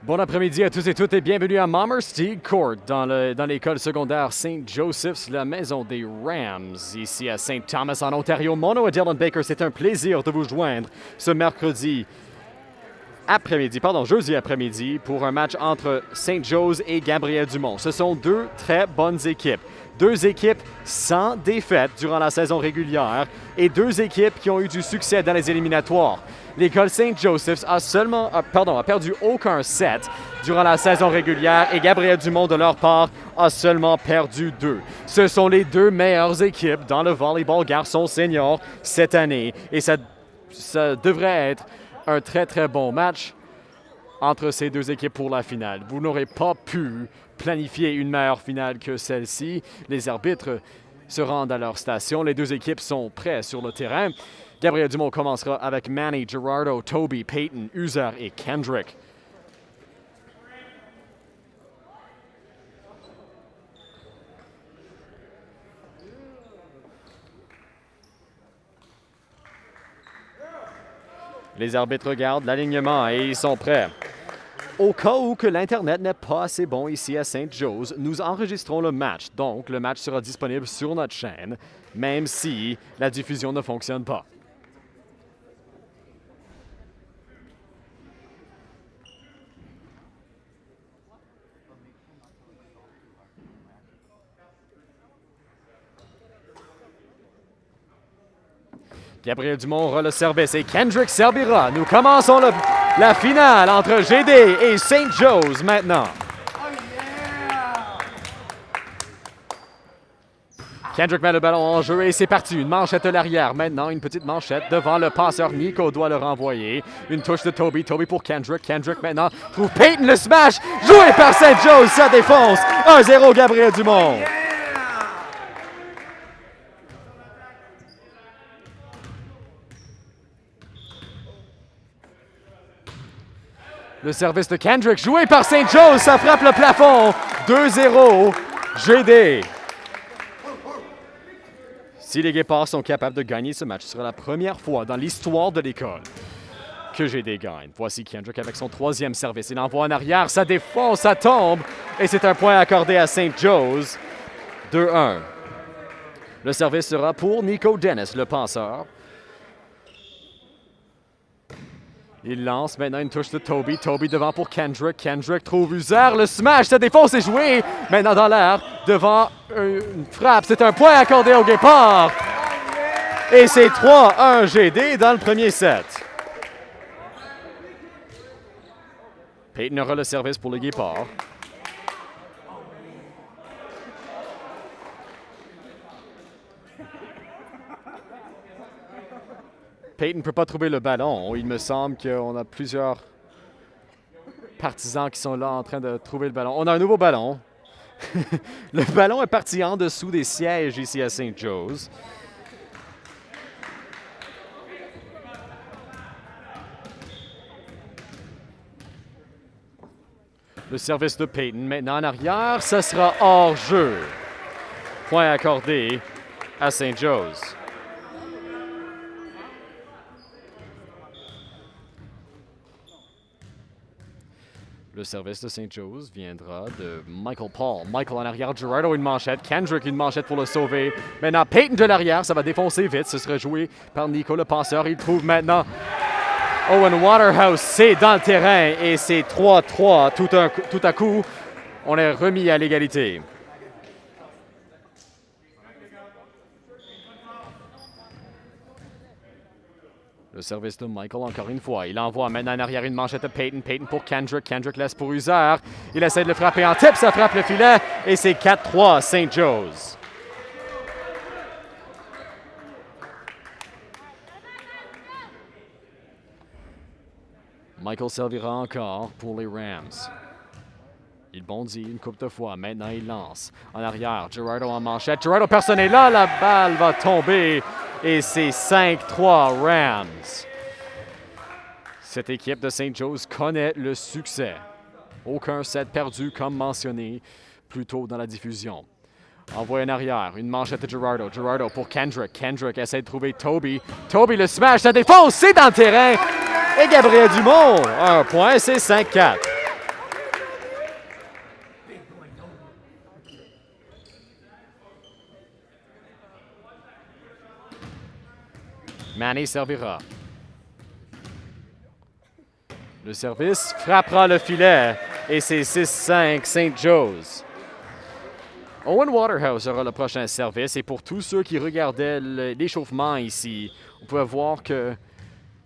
Bon après-midi à tous et toutes et bienvenue à Mamercy Court dans l'école secondaire St. Joseph's, la maison des Rams, ici à St. Thomas en Ontario. Mon nom est Dylan Baker, c'est un plaisir de vous joindre ce jeudi après-midi pour un match entre St. Joe's et Gabriel Dumont. Ce sont deux très bonnes équipes. Deux équipes sans défaite durant la saison régulière et deux équipes qui ont eu du succès dans les éliminatoires. L'école St. Joseph's a perdu aucun set durant la saison régulière et Gabriel Dumont, de leur part, a seulement perdu 2. Ce sont les deux meilleures équipes dans le volleyball garçon senior cette année et ça devrait être un très très bon match entre ces deux équipes pour la finale. Vous n'aurez pas pu planifier une meilleure finale que celle-ci. Les arbitres se rendent à leur station. Les deux équipes sont prêtes sur le terrain. Gabriel Dumont commencera avec Manny, Gerardo, Toby, Peyton, Uzer et Kendrick. Les arbitres regardent l'alignement et ils sont prêts. Au cas où que l'Internet n'est pas assez bon ici à St. Joe's, nous enregistrons le match. Donc, le match sera disponible sur notre chaîne, même si la diffusion ne fonctionne pas. Gabriel Dumont aura le service et Kendrick servira. Nous commençons la finale entre GD et St. Joe's maintenant. Kendrick met le ballon en jeu et c'est parti. Une manchette à l'arrière. Maintenant, une petite manchette devant le passeur. Nico doit le renvoyer. Une touche de Toby. Toby pour Kendrick. Kendrick maintenant trouve Peyton le smash. Joué par St. Joe's. Ça défonce. 1-0 Gabriel Dumont. Le service de Kendrick, joué par St. Joe's, ça frappe le plafond. 2-0, GD. Si les Guépards sont capables de gagner ce match, ce sera la première fois dans l'histoire de l'école que GD gagne. Voici Kendrick avec son troisième service. Il envoie en arrière, ça défonce, ça tombe. Et c'est un point accordé à St. Joe's. 2-1. Le service sera pour Nico Dennis, le penseur. Il lance maintenant une touche de Toby. Toby devant pour Kendrick. Kendrick trouve Uzer. Le smash, ça défonce, est joué. Maintenant dans l'air, devant une frappe. C'est un point accordé au Guépard. Et c'est 3-1 GD dans le premier set. Peyton aura le service pour le Guépard. Peyton ne peut pas trouver le ballon. Il me semble qu'on a plusieurs partisans qui sont là en train de trouver le ballon. On a un nouveau ballon. Le ballon est parti en dessous des sièges ici à St. Joe's. Le service de Peyton maintenant en arrière. Ça sera hors jeu. Point accordé à St. Joe's. Le service de St. Joe's viendra de Michael Paul. Michael en arrière, Gerardo une manchette, Kendrick une manchette pour le sauver. Maintenant, Peyton de l'arrière, ça va défoncer vite. Ce sera joué par Nico, le passeur. Il trouve maintenant Owen Waterhouse. C'est dans le terrain et c'est 3-3. Tout à coup, on est remis à l'égalité. Le service de Michael, encore une fois. Il envoie maintenant en arrière une manchette de Peyton. Peyton pour Kendrick. Kendrick laisse pour Uzer. Il essaie de le frapper en tip. Ça frappe le filet. Et c'est 4-3 St. Joe's. Michael servira encore pour les Rams. Il bondit une couple de fois. Maintenant, il lance. En arrière, Gerardo en manchette. Gerardo, personne n'est là. La balle va tomber. Et c'est 5-3 Rams. Cette équipe de St. Joe's connaît le succès. Aucun set perdu comme mentionné plus tôt dans la diffusion. Envoyé en arrière, une manchette de Gerardo. Gerardo pour Kendrick. Kendrick essaie de trouver Toby. Toby le smash, ça défonce, c'est dans le terrain. Et Gabriel Dumont, un point, c'est 5-4. Manny servira. Le service frappera le filet et c'est 6-5 St. Joe's. Owen Waterhouse aura le prochain service et pour tous ceux qui regardaient l'échauffement ici, on pouvait voir que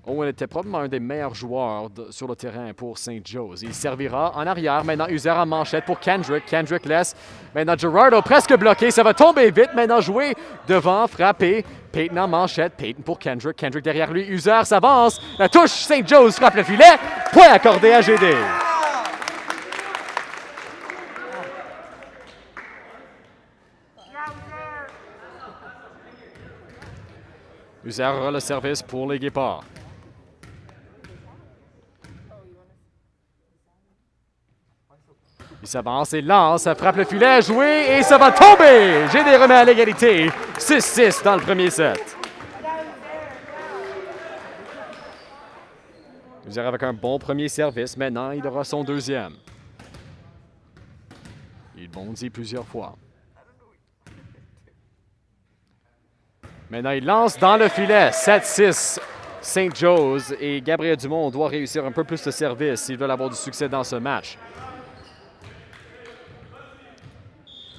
Owen était probablement un des meilleurs joueurs sur le terrain pour St. Joe's. Il servira en arrière. Maintenant, User en manchette pour Kendrick. Kendrick laisse. Maintenant, Girardo presque bloqué. Ça va tomber vite. Maintenant, jouer devant, frapper. Peyton en manchette. Peyton pour Kendrick. Kendrick derrière lui. User s'avance. La touche. St. Joe's frappe le filet. Point accordé à GD. User aura le service pour les Guépards. Il s'avance et lance, ça frappe le filet, joué et ça va tomber! GD remet à l'égalité. 6-6 dans le premier set. User avec un bon premier service. Maintenant, il aura son deuxième. Il bondit plusieurs fois. Maintenant, il lance dans le filet. 7-6 St. Joe's et Gabriel Dumont doit réussir un peu plus de service s'il veut avoir du succès dans ce match.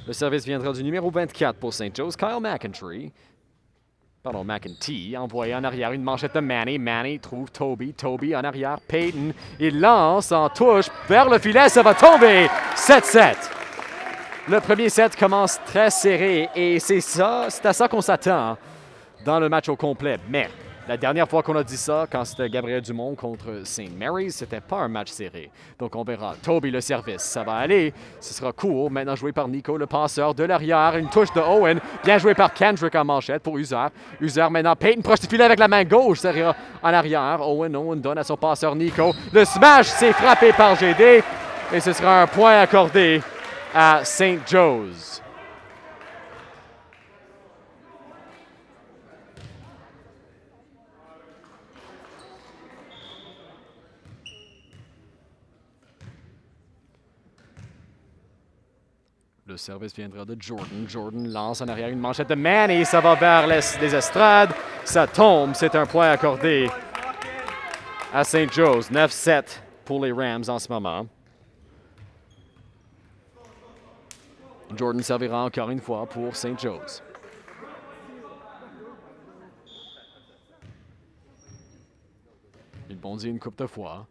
Le service viendra du numéro 24 pour St. Joe's, Kyle McEntee. Pardon, McEntee, envoyé en arrière une manchette de Manny. Manny trouve Toby. Toby en arrière, Peyton. Il lance en touche vers le filet, ça va tomber. 7-7. Le premier set commence très serré et c'est à ça qu'on s'attend dans le match au complet. Mais la dernière fois qu'on a dit ça, quand c'était Gabriel Dumont contre St. Mary's, c'était pas un match serré. Donc on verra. Toby le service, ça va aller. Ce sera court. Maintenant joué par Nico, le passeur de l'arrière. Une touche de Owen. Bien joué par Kendrick en manchette pour User. User maintenant, Peyton proche du filet avec la main gauche. Ça ira en arrière. Owen donne à son passeur Nico. Le smash, c'est frappé par GD. Et ce sera un point accordé à St. Joe's. Le service viendra de Jordan. Jordan lance en arrière une manchette de Manny. Ça va vers les estrades. Ça tombe. C'est un point accordé à St. Joe's. 9-7 pour les Rams en ce moment. Jordan servira encore une fois pour St. Joe's. Il bondit une couple de fois.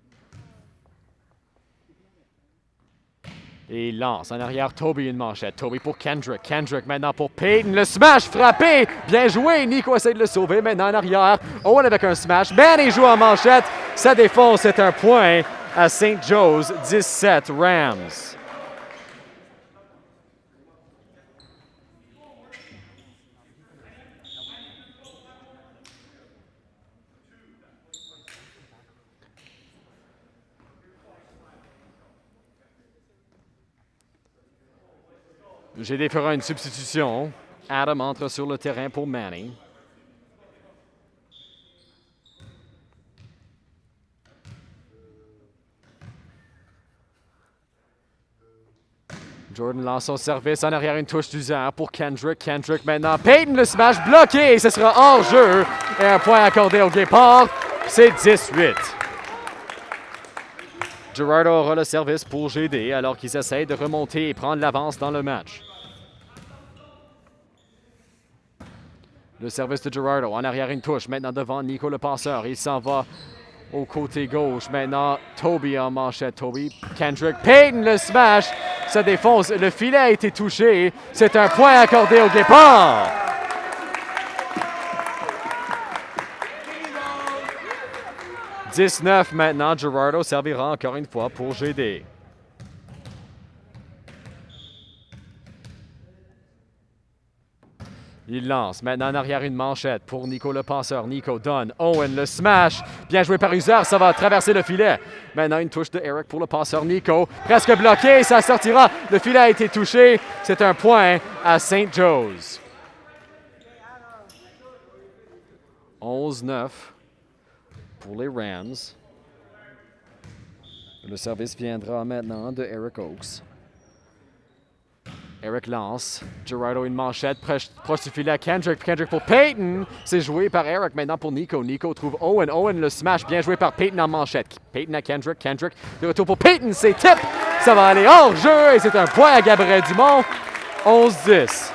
Et il lance en arrière Toby une manchette. Toby pour Kendrick. Kendrick maintenant pour Peyton. Le smash frappé. Bien joué. Nico essaie de le sauver. Maintenant en arrière. Owen avec un smash. Manny joue en manchette. Ça défonce. C'est un point à St. Joe's. 17 Rams. GD fera une substitution. Adam entre sur le terrain pour Manny. Jordan lance son service en arrière, une touche d'User pour Kendrick. Kendrick maintenant. Peyton le smash bloqué. Ce sera hors jeu. Et un point accordé au Guépard. C'est 18. Girardo aura le service pour GD alors qu'ils essayent de remonter et prendre l'avance dans le match. Le service de Girardo en arrière, une touche. Maintenant devant Nico le passeur. Il s'en va au côté gauche. Maintenant Toby en manchette. Toby, Kendrick, Peyton le smash. Ça défonce. Le filet a été touché. C'est un point accordé au Guépard. « 19 maintenant. Girardo servira encore une fois pour GD. Il lance. Maintenant en arrière une manchette pour Nico le passeur. Nico donne. Owen le smash. Bien joué par User. Ça va traverser le filet. Maintenant une touche de Eric pour le passeur Nico. Presque bloqué. Ça sortira. Le filet a été touché. C'est un point à St. Joe's. 11-9 pour les Rams. Le service viendra maintenant de Eric Oakes. Eric lance. Girardo une manchette, proche du filet à Kendrick. Kendrick pour Peyton. C'est joué par Eric maintenant pour Nico. Nico trouve Owen. Owen le smash, bien joué par Peyton en manchette. Peyton à Kendrick. Kendrick de retour pour Peyton. C'est tip. Ça va aller hors jeu et c'est un point à Gabriel Dumont. 11-10.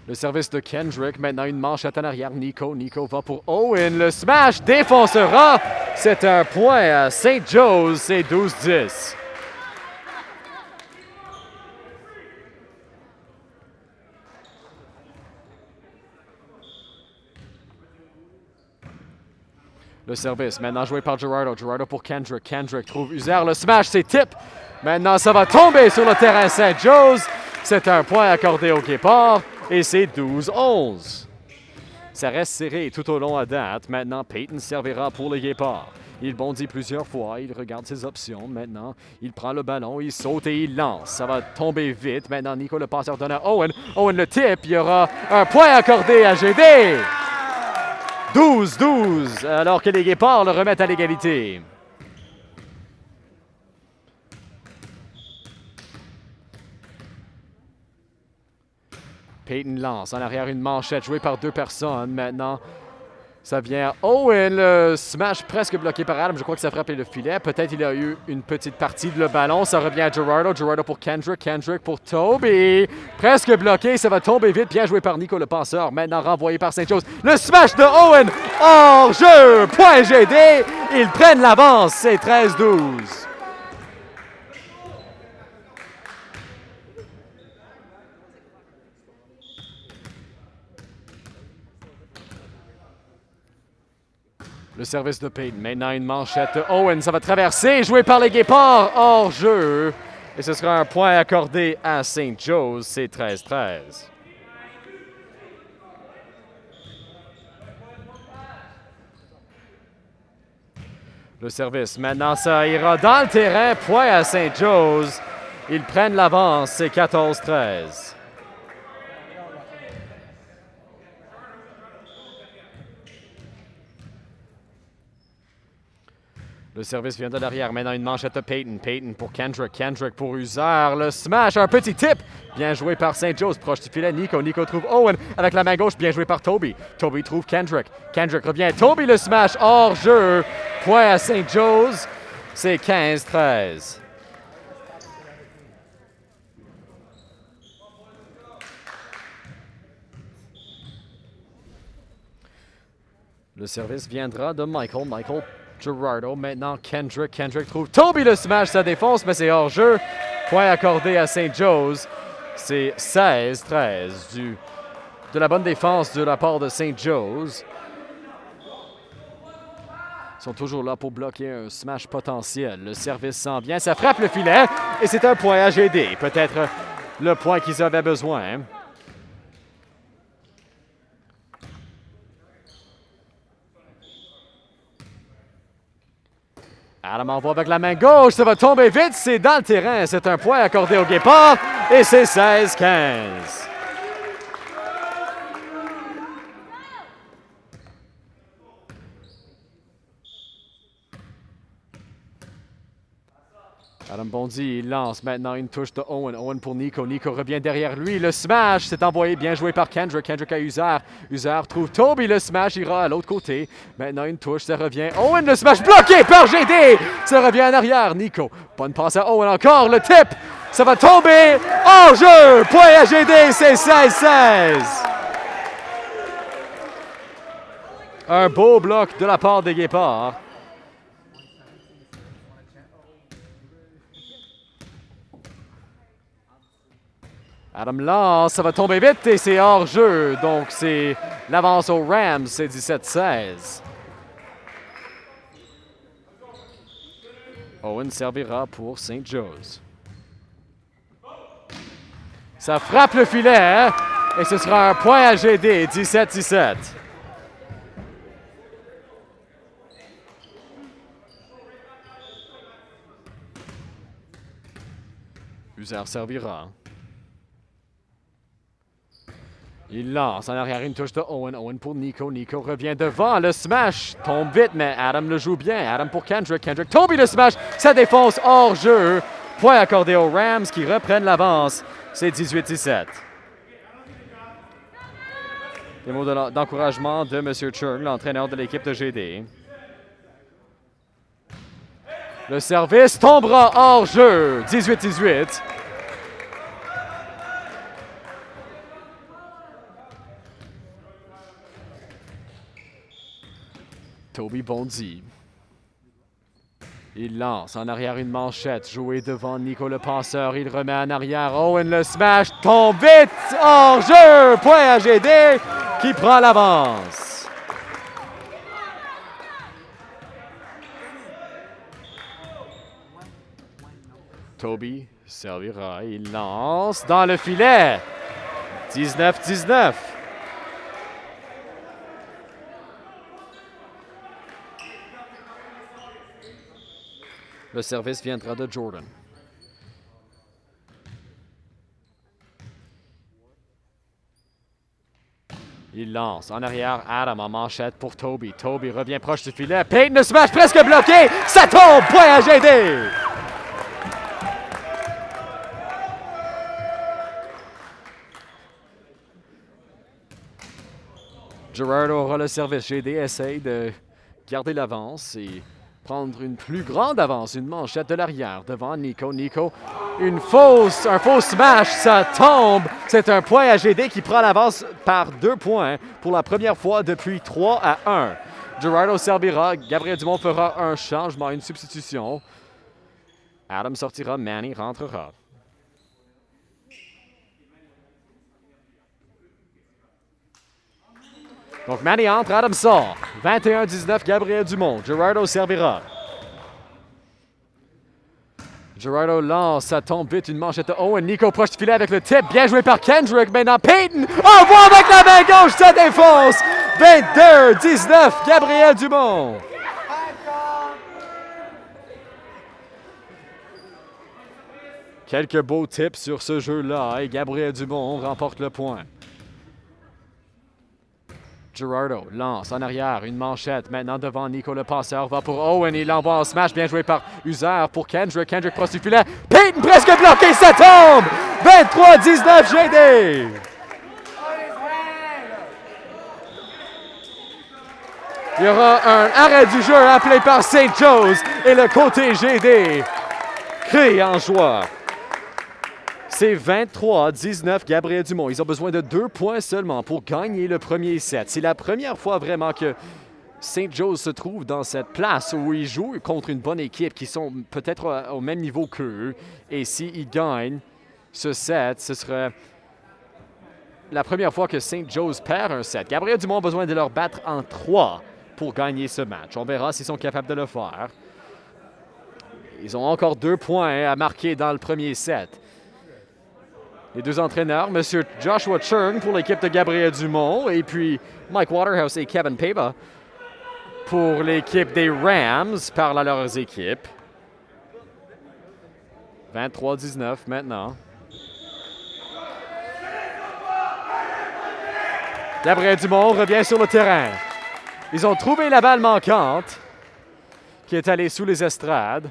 Le service de Kendrick, maintenant une manchette en arrière. Nico va pour Owen. Le smash défoncera. C'est un point à St. Joe's. C'est 12-10. Le service, maintenant joué par Girardo. Girardo pour Kendrick. Kendrick trouve Uzer. Le smash, c'est tip. Maintenant, ça va tomber sur le terrain St. Joe's. C'est un point accordé au Guépard. Et c'est 12-11. Ça reste serré tout au long à date. Maintenant, Peyton servira pour le Guépard. Il bondit plusieurs fois, il regarde ses options. Maintenant, il prend le ballon, il saute et il lance. Ça va tomber vite. Maintenant, Nico, le passeur, donne à Owen. Owen le tip, il y aura un point accordé à GD. 12-12, alors que les Guépards le remettent à l'égalité. Peyton lance en arrière une manchette jouée par deux personnes. Maintenant, ça vient Owen, le smash presque bloqué par Adam. Je crois que ça frappait le filet. Peut-être il a eu une petite partie de le ballon. Ça revient à Girardo. Girardo pour Kendrick. Kendrick pour Toby. Presque bloqué. Ça va tomber vite. Bien joué par Nico, le passeur. Maintenant renvoyé par St. Joe's. Le smash de Owen. Hors jeu. Point GD. Ils prennent l'avance. C'est 13-12. Le service de Peyton. Maintenant, une manchette de Owen. Ça va traverser. Joué par les Guépards. Hors jeu. Et ce sera un point accordé à St. Joe's. C'est 13-13. Le service. Maintenant, ça ira dans le terrain. Point à St. Joe's. Ils prennent l'avance. C'est 14-13. Le service vient de l'arrière. Maintenant, une manchette de Peyton. Peyton pour Kendrick. Kendrick pour Uzer. Le smash. Un petit tip. Bien joué par St. Joe's. Proche du filet. Nico trouve Owen avec la main gauche. Bien joué par Toby. Toby trouve Kendrick. Kendrick revient. Toby le smash. Hors jeu. Point à St. Joe's. C'est 15-13. Le service viendra de Michael. Girardo, maintenant Kendrick. Kendrick trouve Toby le smash, ça défonce, mais c'est hors jeu. Point accordé à St. Joe's. C'est 16-13 de la bonne défense de la part de St. Joe's. Ils sont toujours là pour bloquer un smash potentiel. Le service sent bien, ça frappe le filet et c'est un point à GD. Peut-être le point qu'ils avaient besoin. Adam envoie avec la main gauche, ça va tomber vite, c'est dans le terrain. C'est un point accordé au Guépard et c'est 16-15. Adam bondit, il lance maintenant une touche de Owen. Owen pour Nico. Nico revient derrière lui. Le smash, c'est envoyé, bien joué par Kendrick. Kendrick à Uzer. Uzer trouve Toby. Le smash ira à l'autre côté. Maintenant une touche, ça revient. Owen, le smash bloqué par GD. Ça revient en arrière. Nico. Bonne passe à Owen encore. Le tip. Ça va tomber. Hors jeu. Point à GD. C'est 16-16. Un beau bloc de la part des Guépards. Adam lance, ça va tomber vite et c'est hors jeu. Donc c'est l'avance aux Rams, c'est 17-16. Owen servira pour St. Joe's. Ça frappe le filet hein? Et ce sera un point à GD, 17-17. Uzer servira. Il lance en arrière une touche de Owen. Owen pour Nico. Nico revient devant. Le smash tombe vite, mais Adam le joue bien. Adam pour Kendrick. Kendrick, Toby le smash. Ça défonce hors jeu. Point accordé aux Rams qui reprennent l'avance. C'est 18-17. Des mots d'encouragement de M. Chung, l'entraîneur de l'équipe de GD. Le service tombera hors jeu. 18-18. Toby bondit. Il lance en arrière une manchette, joué devant Nico le passeur. Il remet en arrière. Owen le smash tombe vite hors jeu. Point à GD qui prend l'avance. Toby servira. Il lance dans le filet. 19-19. Le service viendra de Jordan. Il lance en arrière. Adam en manchette pour Toby. Toby revient proche du filet. Payton le smash presque bloqué. Ça tombe. Point à GD. Gerardo aura le service. GD essaye de garder l'avance et prendre une plus grande avance. Une manchette de l'arrière devant Nico. Nico, un faux smash, ça tombe. C'est un point à GD qui prend l'avance par 2 points pour la première fois depuis 3-1. Gerardo servira. Gabriel Dumont fera un changement, une substitution. Adam sortira. Manny rentrera. Donc, Manny entre, Adam sort. 21-19, Gabriel Dumont. Gerardo servira. Gerardo lance, ça tombe vite, une manchette de Owen. Nico proche du filet avec le tip. Bien joué par Kendrick. Maintenant, Payton envoie avec la main gauche, ça défonce. 22-19, Gabriel Dumont. Quelques beaux tips sur ce jeu-là et Gabriel Dumont remporte le point. Gerardo lance en arrière, une manchette. Maintenant devant Nico le passeur, va pour Owen. Il l'envoie en smash, bien joué par Uzer pour Kendrick. Kendrick proche du filet. Payton presque bloqué, ça tombe! 23-19 GD! Il y aura un arrêt du jeu appelé par St. Joe's et le côté GD crie en joie. C'est 23-19 Gabriel Dumont. Ils ont besoin de 2 points seulement pour gagner le premier set. C'est la première fois vraiment que St. Joe's se trouve dans cette place où ils jouent contre une bonne équipe qui sont peut-être au même niveau qu'eux. Et s'ils gagnent ce set, ce sera la première fois que St. Joe's perd un set. Gabriel Dumont a besoin de leur battre en 3 pour gagner ce match. On verra s'ils sont capables de le faire. Ils ont encore 2 points à marquer dans le premier set. Les 2 entraîneurs, M. Joshua Chung pour l'équipe de Gabriel Dumont et puis Mike Waterhouse et Kevin Peba pour l'équipe des Rams parlent à leurs équipes. 23-19 maintenant. Gabriel Dumont revient sur le terrain. Ils ont trouvé la balle manquante qui est allée sous les estrades.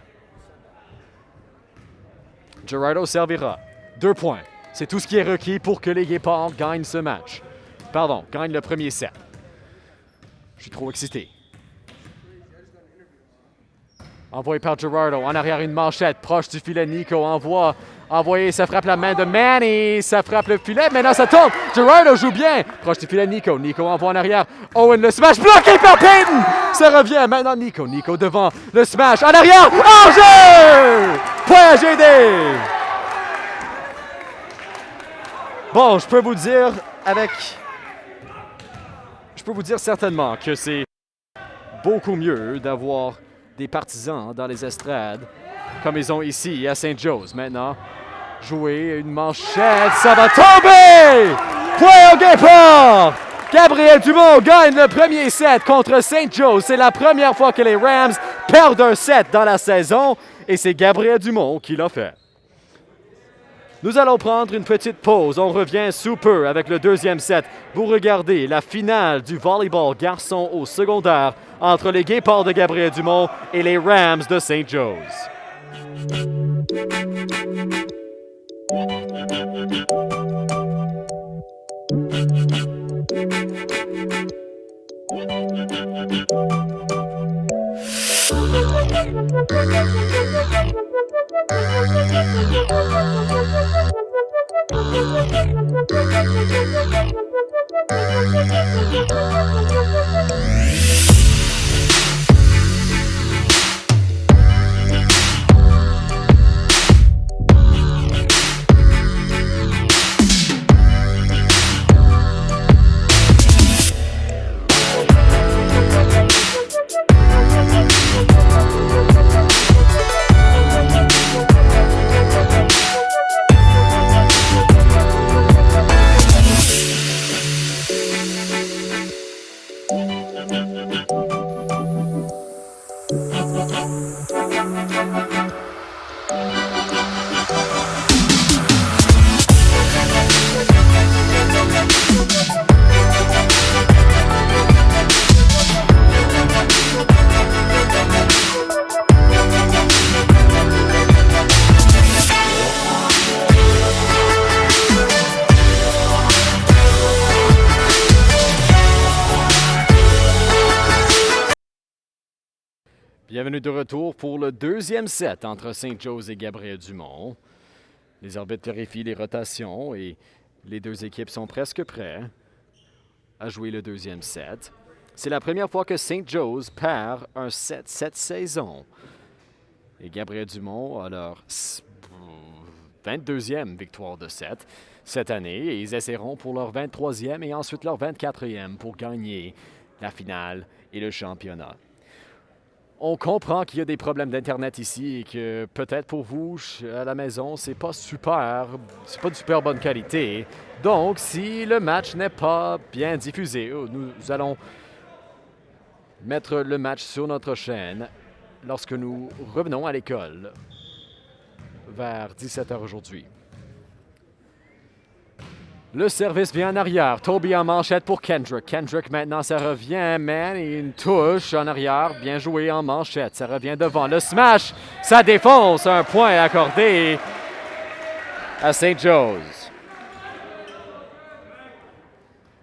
Gerardo servira. 2 points. C'est tout ce qui est requis pour que les Guépards gagnent ce match. Pardon, gagnent le premier set. Je suis trop excité. Envoyé par Gerardo. En arrière, une manchette proche du filet. Nico envoyé. Ça frappe la main de Manny. Ça frappe le filet. Maintenant, ça tombe. Gerardo joue bien. Proche du filet, Nico. Nico envoie en arrière. Owen, le smash bloqué par Payton. Ça revient. Maintenant, Nico. Nico devant le smash. En arrière. En jeu! Point à GD. Bon, je peux vous dire certainement que c'est beaucoup mieux d'avoir des partisans dans les estrades comme ils ont ici à St. Joe's. Maintenant, jouer une manchette, ça va tomber! Point au Guépard! Gabriel Dumont gagne le premier set contre St. Joe's. C'est la première fois que les Rams perdent un set dans la saison et c'est Gabriel Dumont qui l'a fait. Nous allons prendre une petite pause. On revient sous peu avec le deuxième set pour regarder la finale du volleyball garçon au secondaire entre les Guépards de Gabriel-Dumont et les Rams de St. Joe's. Bienvenue de retour pour le deuxième set entre St. Joe's et Gabriel-Dumont. Les arbitres vérifient les rotations et les deux équipes sont presque prêtes à jouer le deuxième set. C'est la première fois que St. Joe's perd un set cette saison. Et Gabriel-Dumont a leur 22e victoire de set cette année et ils essaieront pour leur 23e et ensuite leur 24e pour gagner la finale et le championnat. On comprend qu'il y a des problèmes d'Internet ici et que peut-être pour vous, à la maison, c'est pas de super bonne qualité. Donc, si le match n'est pas bien diffusé, nous allons mettre le match sur notre chaîne lorsque nous revenons à l'école vers 17h aujourd'hui. Le service vient en arrière. Toby en manchette pour Kendrick. Kendrick maintenant, ça revient, man. Et une touche en arrière. Bien joué en manchette. Ça revient devant. Le smash, ça défonce. Un point accordé à St. Joe's.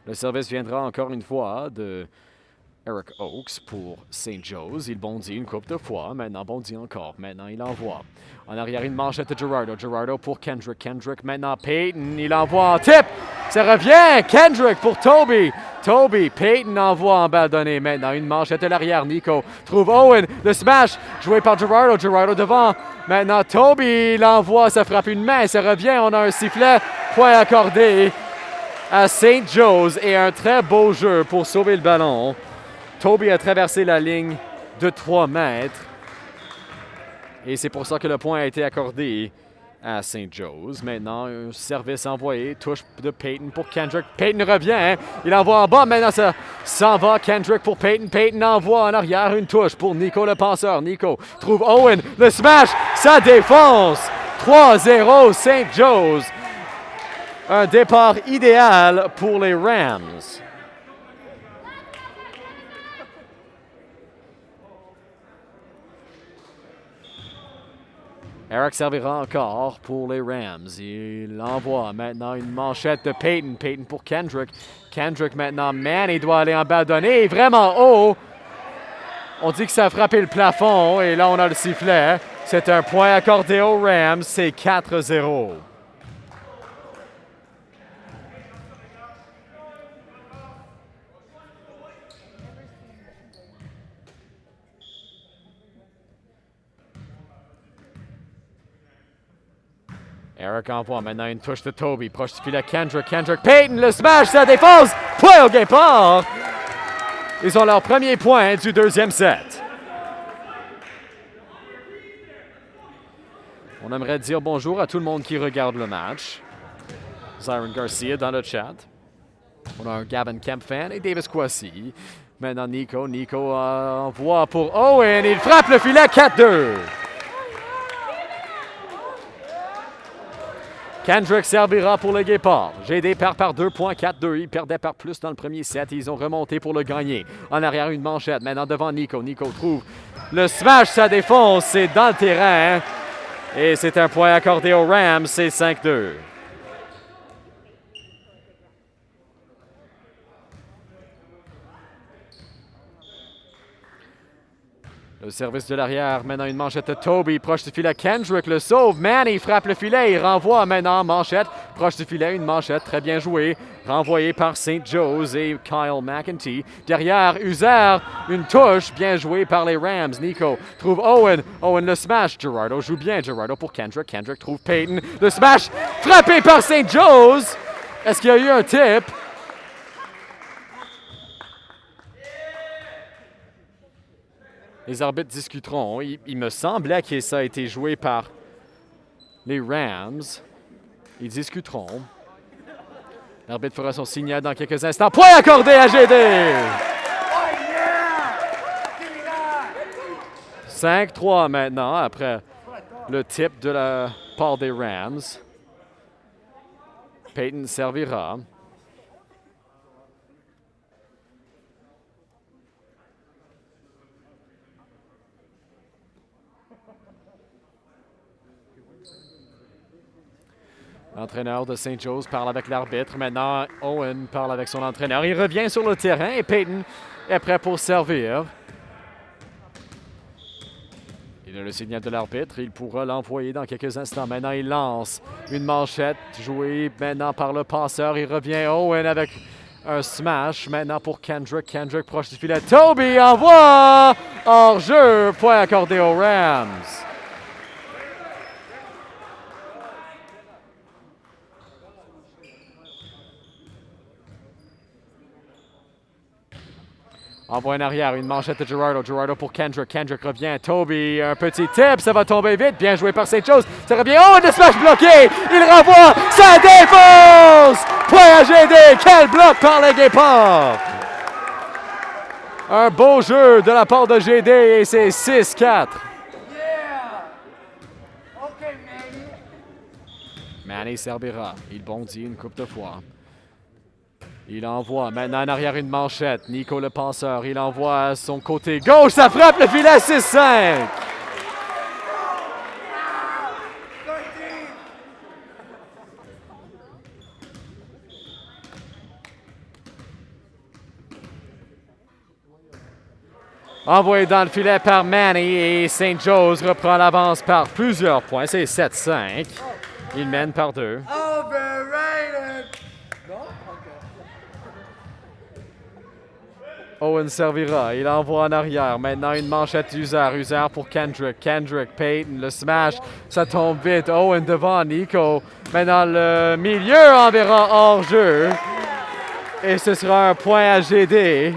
Le service viendra encore une fois de Eric Oakes pour St. Joe's. Il bondit une couple de fois. Maintenant, bondit encore. Maintenant, il envoie. En arrière, une manchette de Gerardo. Gerardo pour Kendrick. Kendrick maintenant, Peyton. Il envoie en tip. Ça revient. Kendrick pour Toby. Toby. Peyton envoie en balle donnée. Maintenant, une manchette à l'arrière. Nico trouve Owen. Le smash joué par Gerardo. Gerardo devant. Maintenant, Toby l'envoie. Ça frappe une main. Ça revient. On a un sifflet. Point accordé à St. Joe's. Et un très beau jeu pour sauver le ballon. Toby a traversé la ligne de 3 mètres. Et c'est pour ça que le point a été accordé à St. Joe's. Maintenant, un service envoyé. Touche de Peyton pour Kendrick. Peyton revient. Hein? Il envoie en bas. Maintenant, ça s'en va. Kendrick pour Peyton. Peyton envoie en arrière. Une touche pour Nico le penseur. Nico trouve Owen. Le smash. Ça défonce. 3-0 St. Joe's. Un départ idéal pour les Rams. Eric servira encore pour les Rams. Il envoie maintenant une manchette de Peyton. Peyton pour Kendrick. Kendrick maintenant, man, il doit aller en balle donnée. Vraiment haut. On dit que ça a frappé le plafond et là on a le sifflet. C'est un point accordé aux Rams. C'est 4-0. Eric envoie maintenant une touche de Toby. Proche du filet Kendrick. Kendrick. Peyton, le smash, ça défonce. Point au Guépard. Ils ont leur premier point du deuxième set. On aimerait dire bonjour à tout le monde qui regarde le match. Zyron Garcia dans le chat. On a un Gavin Kemp fan et Davis Kwasi. Maintenant Nico. Nico envoie pour Owen. Il frappe le filet 4-2. Kendrick servira pour le Guépard. GD perd par 2 points, 4-2. Ils perdaient par plus dans le premier set. Ils ont remonté pour le gagner. En arrière, une manchette. Maintenant, devant Nico. Nico trouve le smash, ça défonce. C'est dans le terrain. Et c'est un point accordé aux Rams. C'est 5-2. Le service de l'arrière, maintenant une manchette de Toby, proche du filet. Kendrick le sauve. Manny frappe le filet. Il renvoie maintenant manchette. Proche du filet, une manchette très bien jouée. Renvoyée par St. Joe's et Kyle McEntee. Derrière, Uzer, une touche bien jouée par les Rams. Nico trouve Owen. Owen le smash. Gerardo joue bien. Gerardo pour Kendrick. Kendrick trouve Payton. Le smash frappé par St. Joe's. Est-ce qu'il y a eu un tip? Les arbitres discuteront. Il me semblait que ça a été joué par les Rams. Ils discuteront. L'arbitre fera son signal dans quelques instants. Point accordé à GD! 5-3 maintenant, après le tip de la part des Rams. Payton servira. L'entraîneur de St. Joe's parle avec l'arbitre. Maintenant, Owen parle avec son entraîneur. Il revient sur le terrain et Payton est prêt pour servir. Il a le signal de l'arbitre. Il pourra l'envoyer dans quelques instants. Maintenant, il lance une manchette jouée maintenant par le passeur. Il revient Owen avec un smash. Maintenant pour Kendrick. Kendrick proche du filet. Toby envoie hors-jeu. Point accordé aux Rams. Envoie en arrière, une manchette de Gerardo. Gerardo pour Kendrick. Kendrick revient. Toby, un petit tip. Ça va tomber vite. Bien joué par St. Joe's. Ça revient. Oh, le smash bloqué. Il renvoie. Ça défonce. Point à GD. Quel bloc par les Guépards. Un beau jeu de la part de GD et c'est 6-4. Manny servira. Il bondit une couple de fois. Il envoie maintenant en arrière une manchette. Nico le penseur, il envoie à son côté gauche. Ça frappe le filet 6-5. Envoyé dans le filet par Manny et St. Joe's reprend l'avance par plusieurs points. C'est 7-5. Il mène par 2. Owen servira. Il envoie en arrière. Maintenant, une manchette Uzer. Uzer pour Kendrick. Kendrick, Payton, le smash. Ça tombe vite. Owen devant Nico. Maintenant, le milieu enverra hors-jeu. Et ce sera un point à GD.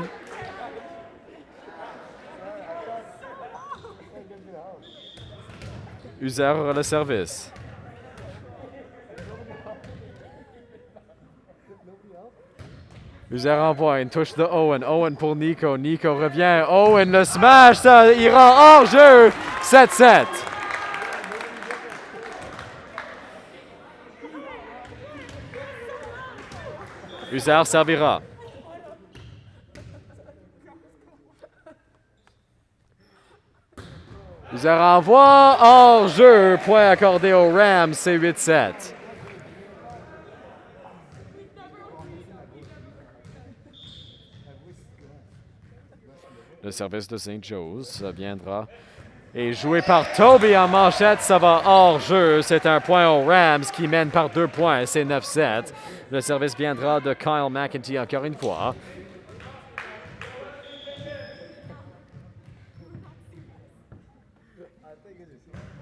Uzer aura le service. Uzer envoie une touche de Owen. Owen pour Nico. Nico revient. Owen le smash. Ça ira hors jeu. 7-7. Uzer servira. Uzer envoie hors jeu. Point accordé aux Rams. C'est 8-7. Le service de St. Joe's, ça viendra. Et joué par Toby en manchette, ça va hors jeu. C'est un point aux Rams qui mènent par 2 points. C'est 9-7. Le service viendra de Kyle McEntee encore une fois.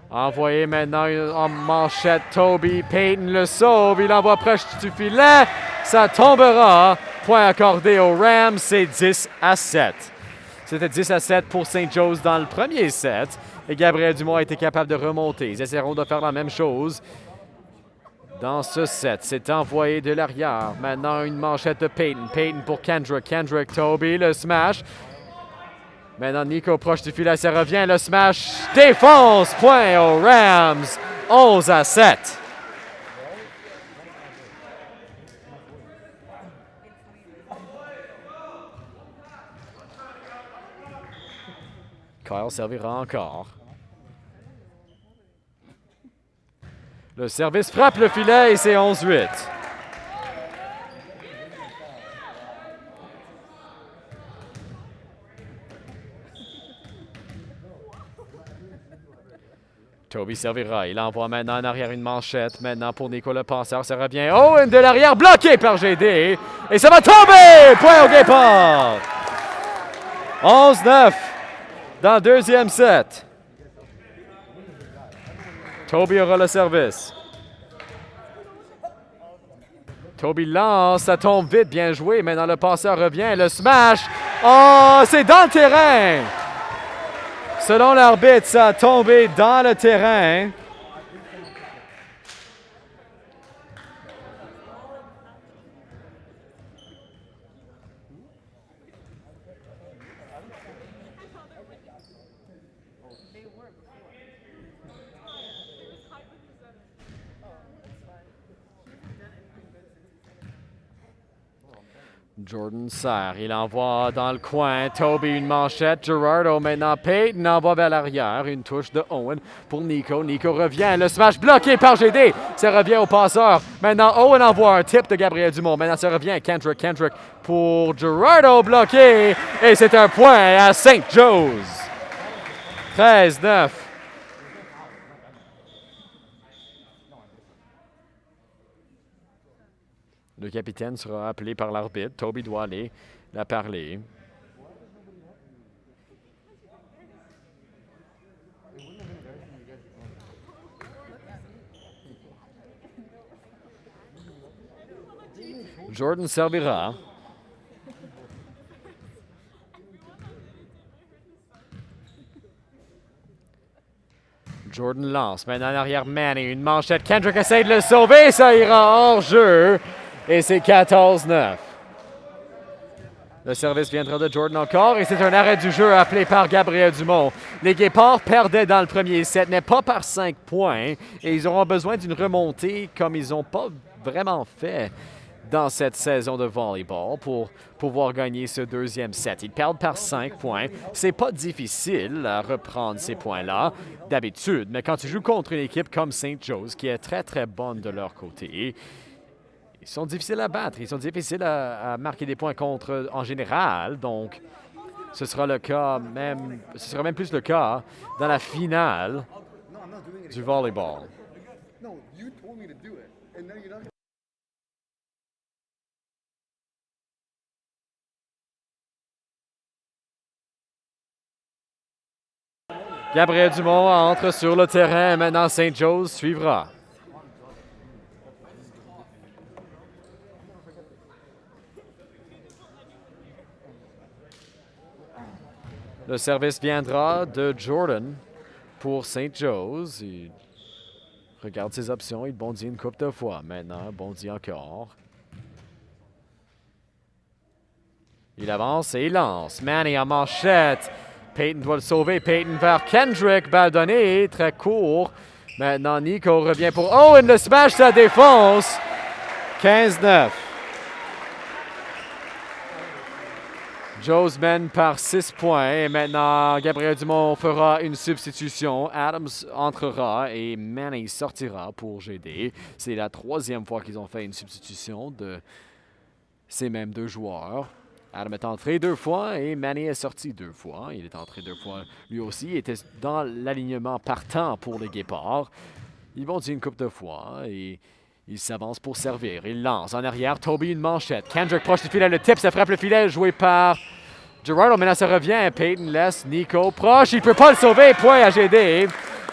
Envoyé maintenant en manchette, Toby. Payton le sauve. Il envoie proche du filet. Ça tombera. Point accordé aux Rams. C'est 10-7. C'était 10-7 pour St. Joe's dans le premier set. Et Gabriel Dumont a été capable de remonter. Ils essaieront de faire la même chose dans ce set. C'est envoyé de l'arrière. Maintenant, une manchette de Payton. Payton pour Kendrick. Kendrick, Toby, le smash. Maintenant, Nico proche du filet. Ça revient. Le smash défonce. Point aux Rams. 11-7. Kyle servira encore. Le service frappe le filet et c'est 11-8. Toby servira. Il envoie maintenant en arrière une manchette. Maintenant pour Nico le passeur, ça revient. Owen de l'arrière, bloqué par GD. Et ça va tomber! Point au départ! 11-9 dans le deuxième set. Toby aura le service. Toby lance, ça tombe vite, bien joué. Maintenant le passeur revient, le smash. Oh, c'est dans le terrain! Selon l'arbitre, ça a tombé dans le terrain. Jordan sert, il envoie dans le coin, Toby une manchette, Gerardo maintenant, Peyton envoie vers l'arrière, une touche de Owen pour Nico, Nico revient, le smash bloqué par GD, ça revient au passeur, maintenant Owen envoie un tip de Gabriel Dumont, maintenant ça revient Kendrick pour Gerardo bloqué, et c'est un point à St. Joe's, 13-9. Le capitaine sera appelé par l'arbitre. Toby doit aller la parler. Jordan servira. Jordan lance. Maintenant en arrière, Manny. Une manchette. Kendrick essaie de le sauver. Ça ira hors jeu. Et c'est 14-9. Le service viendra de Jordan encore et c'est un arrêt du jeu appelé par Gabriel Dumont. Les Guépards perdaient dans le premier set, mais pas par 5 points. Et ils auront besoin d'une remontée comme ils n'ont pas vraiment fait dans cette saison de volleyball pour pouvoir gagner ce deuxième set. Ils perdent par 5 points. C'est pas difficile à reprendre ces points-là d'habitude, mais quand tu joues contre une équipe comme St. Joe's, qui est très, très bonne de leur côté, ils sont difficiles à battre, ils sont difficiles à marquer des points contre en général, donc ce sera même plus le cas dans la finale du volleyball. Gabriel Dumont entre sur le terrain, maintenant St. Joe's suivra. Le service viendra de Jordan pour St. Joe's. Il regarde ses options, il bondit une couple de fois. Maintenant, bondit encore. Il avance et il lance. Manny en manchette. Peyton doit le sauver. Peyton vers Kendrick. Balle donnée, très court. Maintenant, Nico revient pour Owen. Le smash, ça défonce. 15-9. Joe's mène par 6 points et maintenant Gabriel Dumont fera une substitution. Adams entrera et Manny sortira pour GD. C'est la 3e fois qu'ils ont fait une substitution de ces mêmes 2 joueurs. Adam est entré 2 fois et Manny est sorti 2 fois. Il est entré 2 fois lui aussi. Il était dans l'alignement partant pour les Guépards. Ils vont dire une couple de fois et il s'avance pour servir. Il lance en arrière. Toby une manchette. Kendrick proche du filet. Le tip, ça frappe le filet. Joué par Gerardo. Maintenant, ça revient. Peyton laisse Nico proche. Il ne peut pas le sauver. Point à GD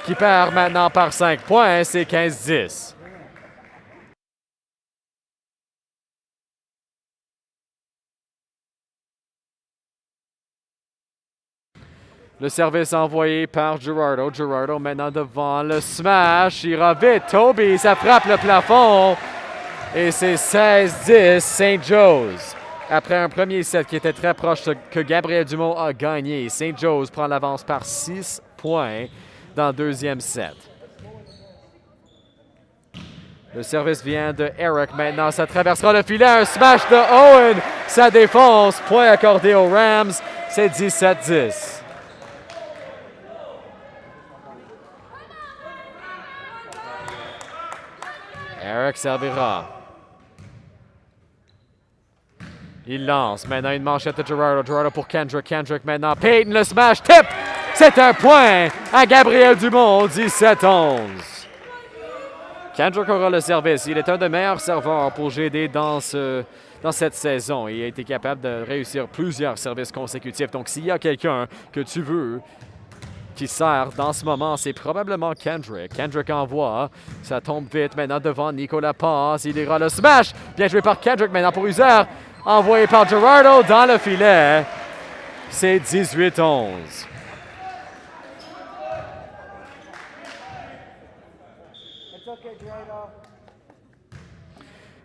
qui perd maintenant par 5 points. C'est 15-10. Le service envoyé par Gerardo. Gerardo maintenant devant le smash. Il ira vite. Toby, ça frappe le plafond. Et c'est 16-10 St. Joe's. Après un premier set qui était très proche que Gabriel Dumont a gagné, St. Joe's prend l'avance par 6 points dans le deuxième set. Le service vient de Eric. Maintenant, ça traversera le filet. Un smash de Owen. Ça défonce. Point accordé aux Rams. C'est 17-10. Eric servira. Il lance. Maintenant, une manchette de Gerardo. Gerardo pour Kendrick. Kendrick maintenant. Payton le smash. Tip! C'est un point à Gabriel Dumont. 17-11. Kendrick aura le service. Il est un des meilleurs serveurs pour GD dans cette saison. Il a été capable de réussir plusieurs services consécutifs. Donc, s'il y a quelqu'un que tu veux qui sert dans ce moment, c'est probablement Kendrick. Kendrick envoie. Ça tombe vite maintenant devant Nicolas passe. Il ira le smash. Bien joué par Kendrick maintenant pour User. Envoyé par Gerardo dans le filet. C'est 18-11.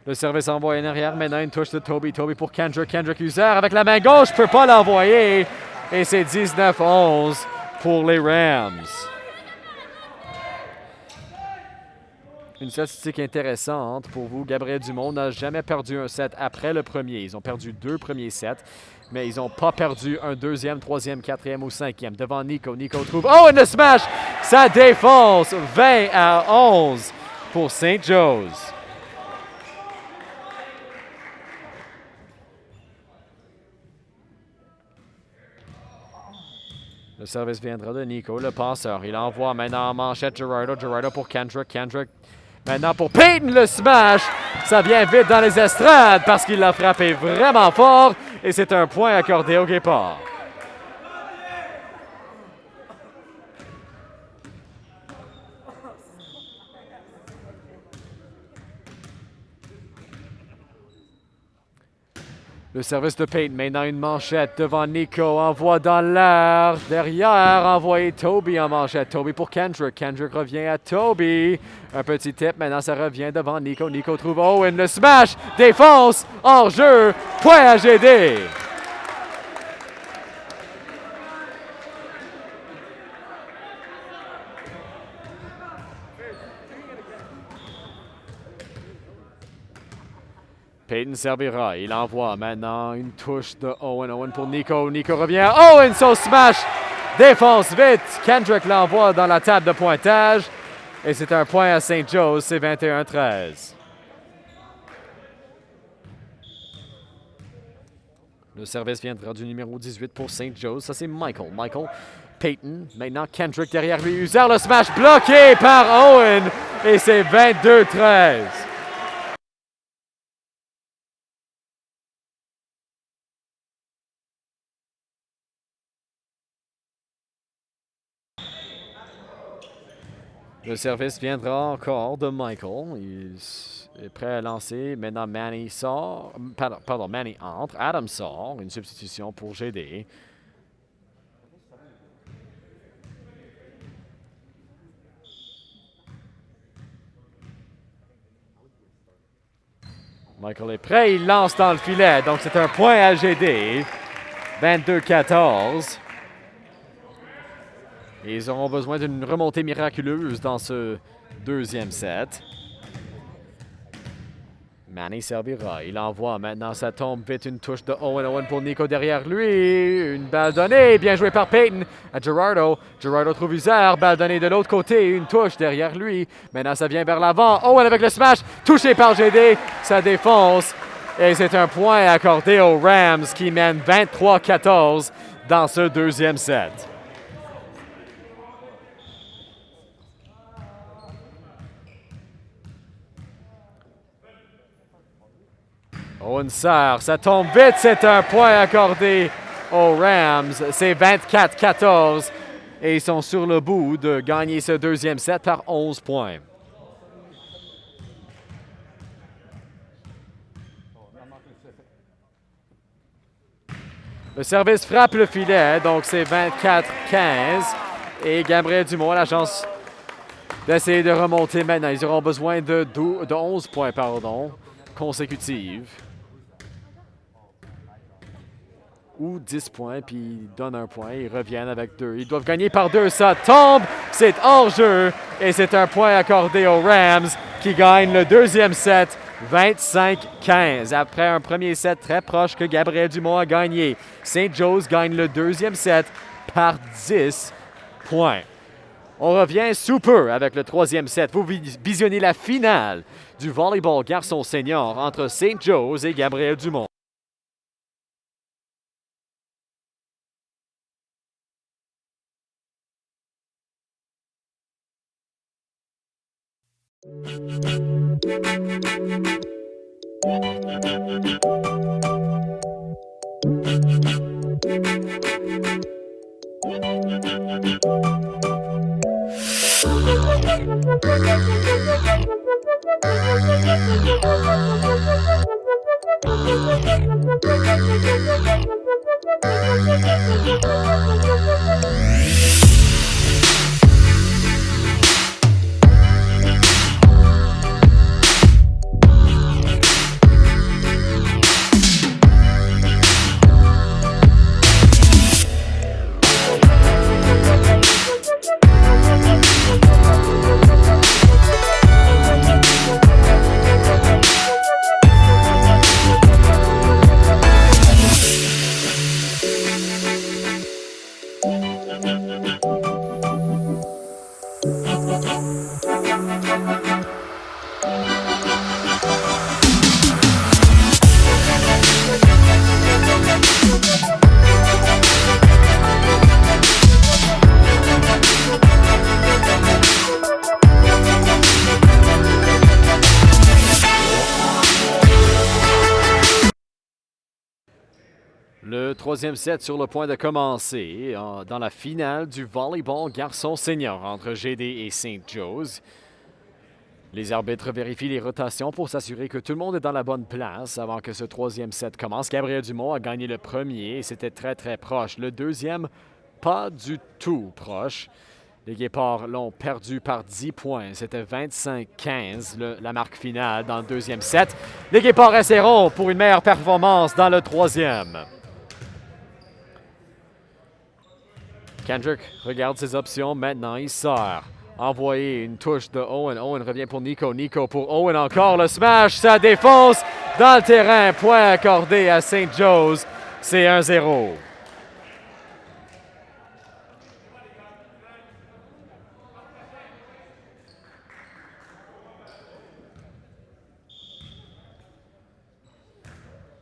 Le service envoyé en arrière. Maintenant, une touche de Toby. Toby pour Kendrick. Kendrick User avec la main gauche. Ne peut pas l'envoyer. Et c'est 19-11 pour les Rams. Une statistique intéressante pour vous. Gabriel Dumont n'a jamais perdu un set après le premier. Ils ont perdu 2 premiers sets, mais ils n'ont pas perdu un deuxième, troisième, quatrième ou cinquième. Devant Nico. Nico trouve... Oh, and the smash! Ça défonce 20-11 pour St. Joe's. Le service viendra de Nico, le passeur. Il envoie maintenant en manchette Gerardo. Gerardo pour Kendrick. Kendrick maintenant pour Payton, le smash. Ça vient vite dans les estrades parce qu'il l'a frappé vraiment fort. Et c'est un point accordé au Guépard. Le service de Payton, maintenant une manchette devant Nico, envoie dans l'air, derrière, envoyé Toby en manchette. Toby pour Kendrick, Kendrick revient à Toby. Un petit tip, maintenant ça revient devant Nico. Nico trouve Owen, le smash, défense, hors-jeu, point à GD. Payton servira. Il envoie maintenant une touche de Owen. Owen pour Nico. Nico revient. Owen, son smash. Défense vite. Kendrick l'envoie dans la table de pointage. Et c'est un point à St. Joe's. C'est 21-13. Le service viendra du numéro 18 pour St. Joe's. Ça, c'est Michael. Michael. Payton. Maintenant, Kendrick derrière lui. User le smash bloqué par Owen. Et c'est 22-13. Le service viendra encore de Michael. Il est prêt à lancer. Maintenant, Manny sort. Pardon, Manny entre. Adam sort. Une substitution pour GD. Michael est prêt. Il lance dans le filet. Donc, c'est un point à GD. 22-14. Et ils auront besoin d'une remontée miraculeuse dans ce deuxième set. Manny servira. Il envoie maintenant. Ça tombe vite. Une touche de Owen. Owen pour Nico derrière lui. Une balle donnée. Bien joué par Payton à Gerardo. Gerardo trouve User. Balle donnée de l'autre côté. Une touche derrière lui. Maintenant, ça vient vers l'avant. Owen avec le smash. Touché par GD. Ça défonce. Et c'est un point accordé aux Rams qui mènent 23-14 dans ce deuxième set. Owen sert, ça tombe vite, c'est un point accordé aux Rams. C'est 24-14 et ils sont sur le bout de gagner ce deuxième set par 11 points. Le service frappe le filet, donc c'est 24-15 et Gabriel Dumont a la chance d'essayer de remonter maintenant. Ils auront besoin de 11 points consécutifs. Ou 10 points, puis ils donnent un point, ils reviennent avec 2. Ils doivent gagner par 2, ça tombe, c'est hors-jeu, et c'est un point accordé aux Rams qui gagnent le deuxième set, 25-15. Après un premier set très proche que Gabriel Dumont a gagné, St. Joe's gagne le deuxième set par 10 points. On revient sous peu avec le troisième set. Vous visionnez la finale du volleyball garçon senior entre St. Joe's et Gabriel Dumont. Le troisième set sur le point de commencer dans la finale du volleyball garçon senior entre GD et St. Joe's. Les arbitres vérifient les rotations pour s'assurer que tout le monde est dans la bonne place avant que ce troisième set commence. Gabriel Dumont a gagné le premier et c'était très proche. Le deuxième, pas du tout proche. Les Guépards l'ont perdu par 10 points. C'était 25-15, la marque finale dans le deuxième set. Les Guépards essaieront pour une meilleure performance dans le troisième. Kendrick regarde ses options. Maintenant, il sort. Envoyé une touche de Owen. Owen revient pour Nico. Nico pour Owen. Encore le smash. Ça défonce dans le terrain. Point accordé à St. Joe's. C'est 1-0.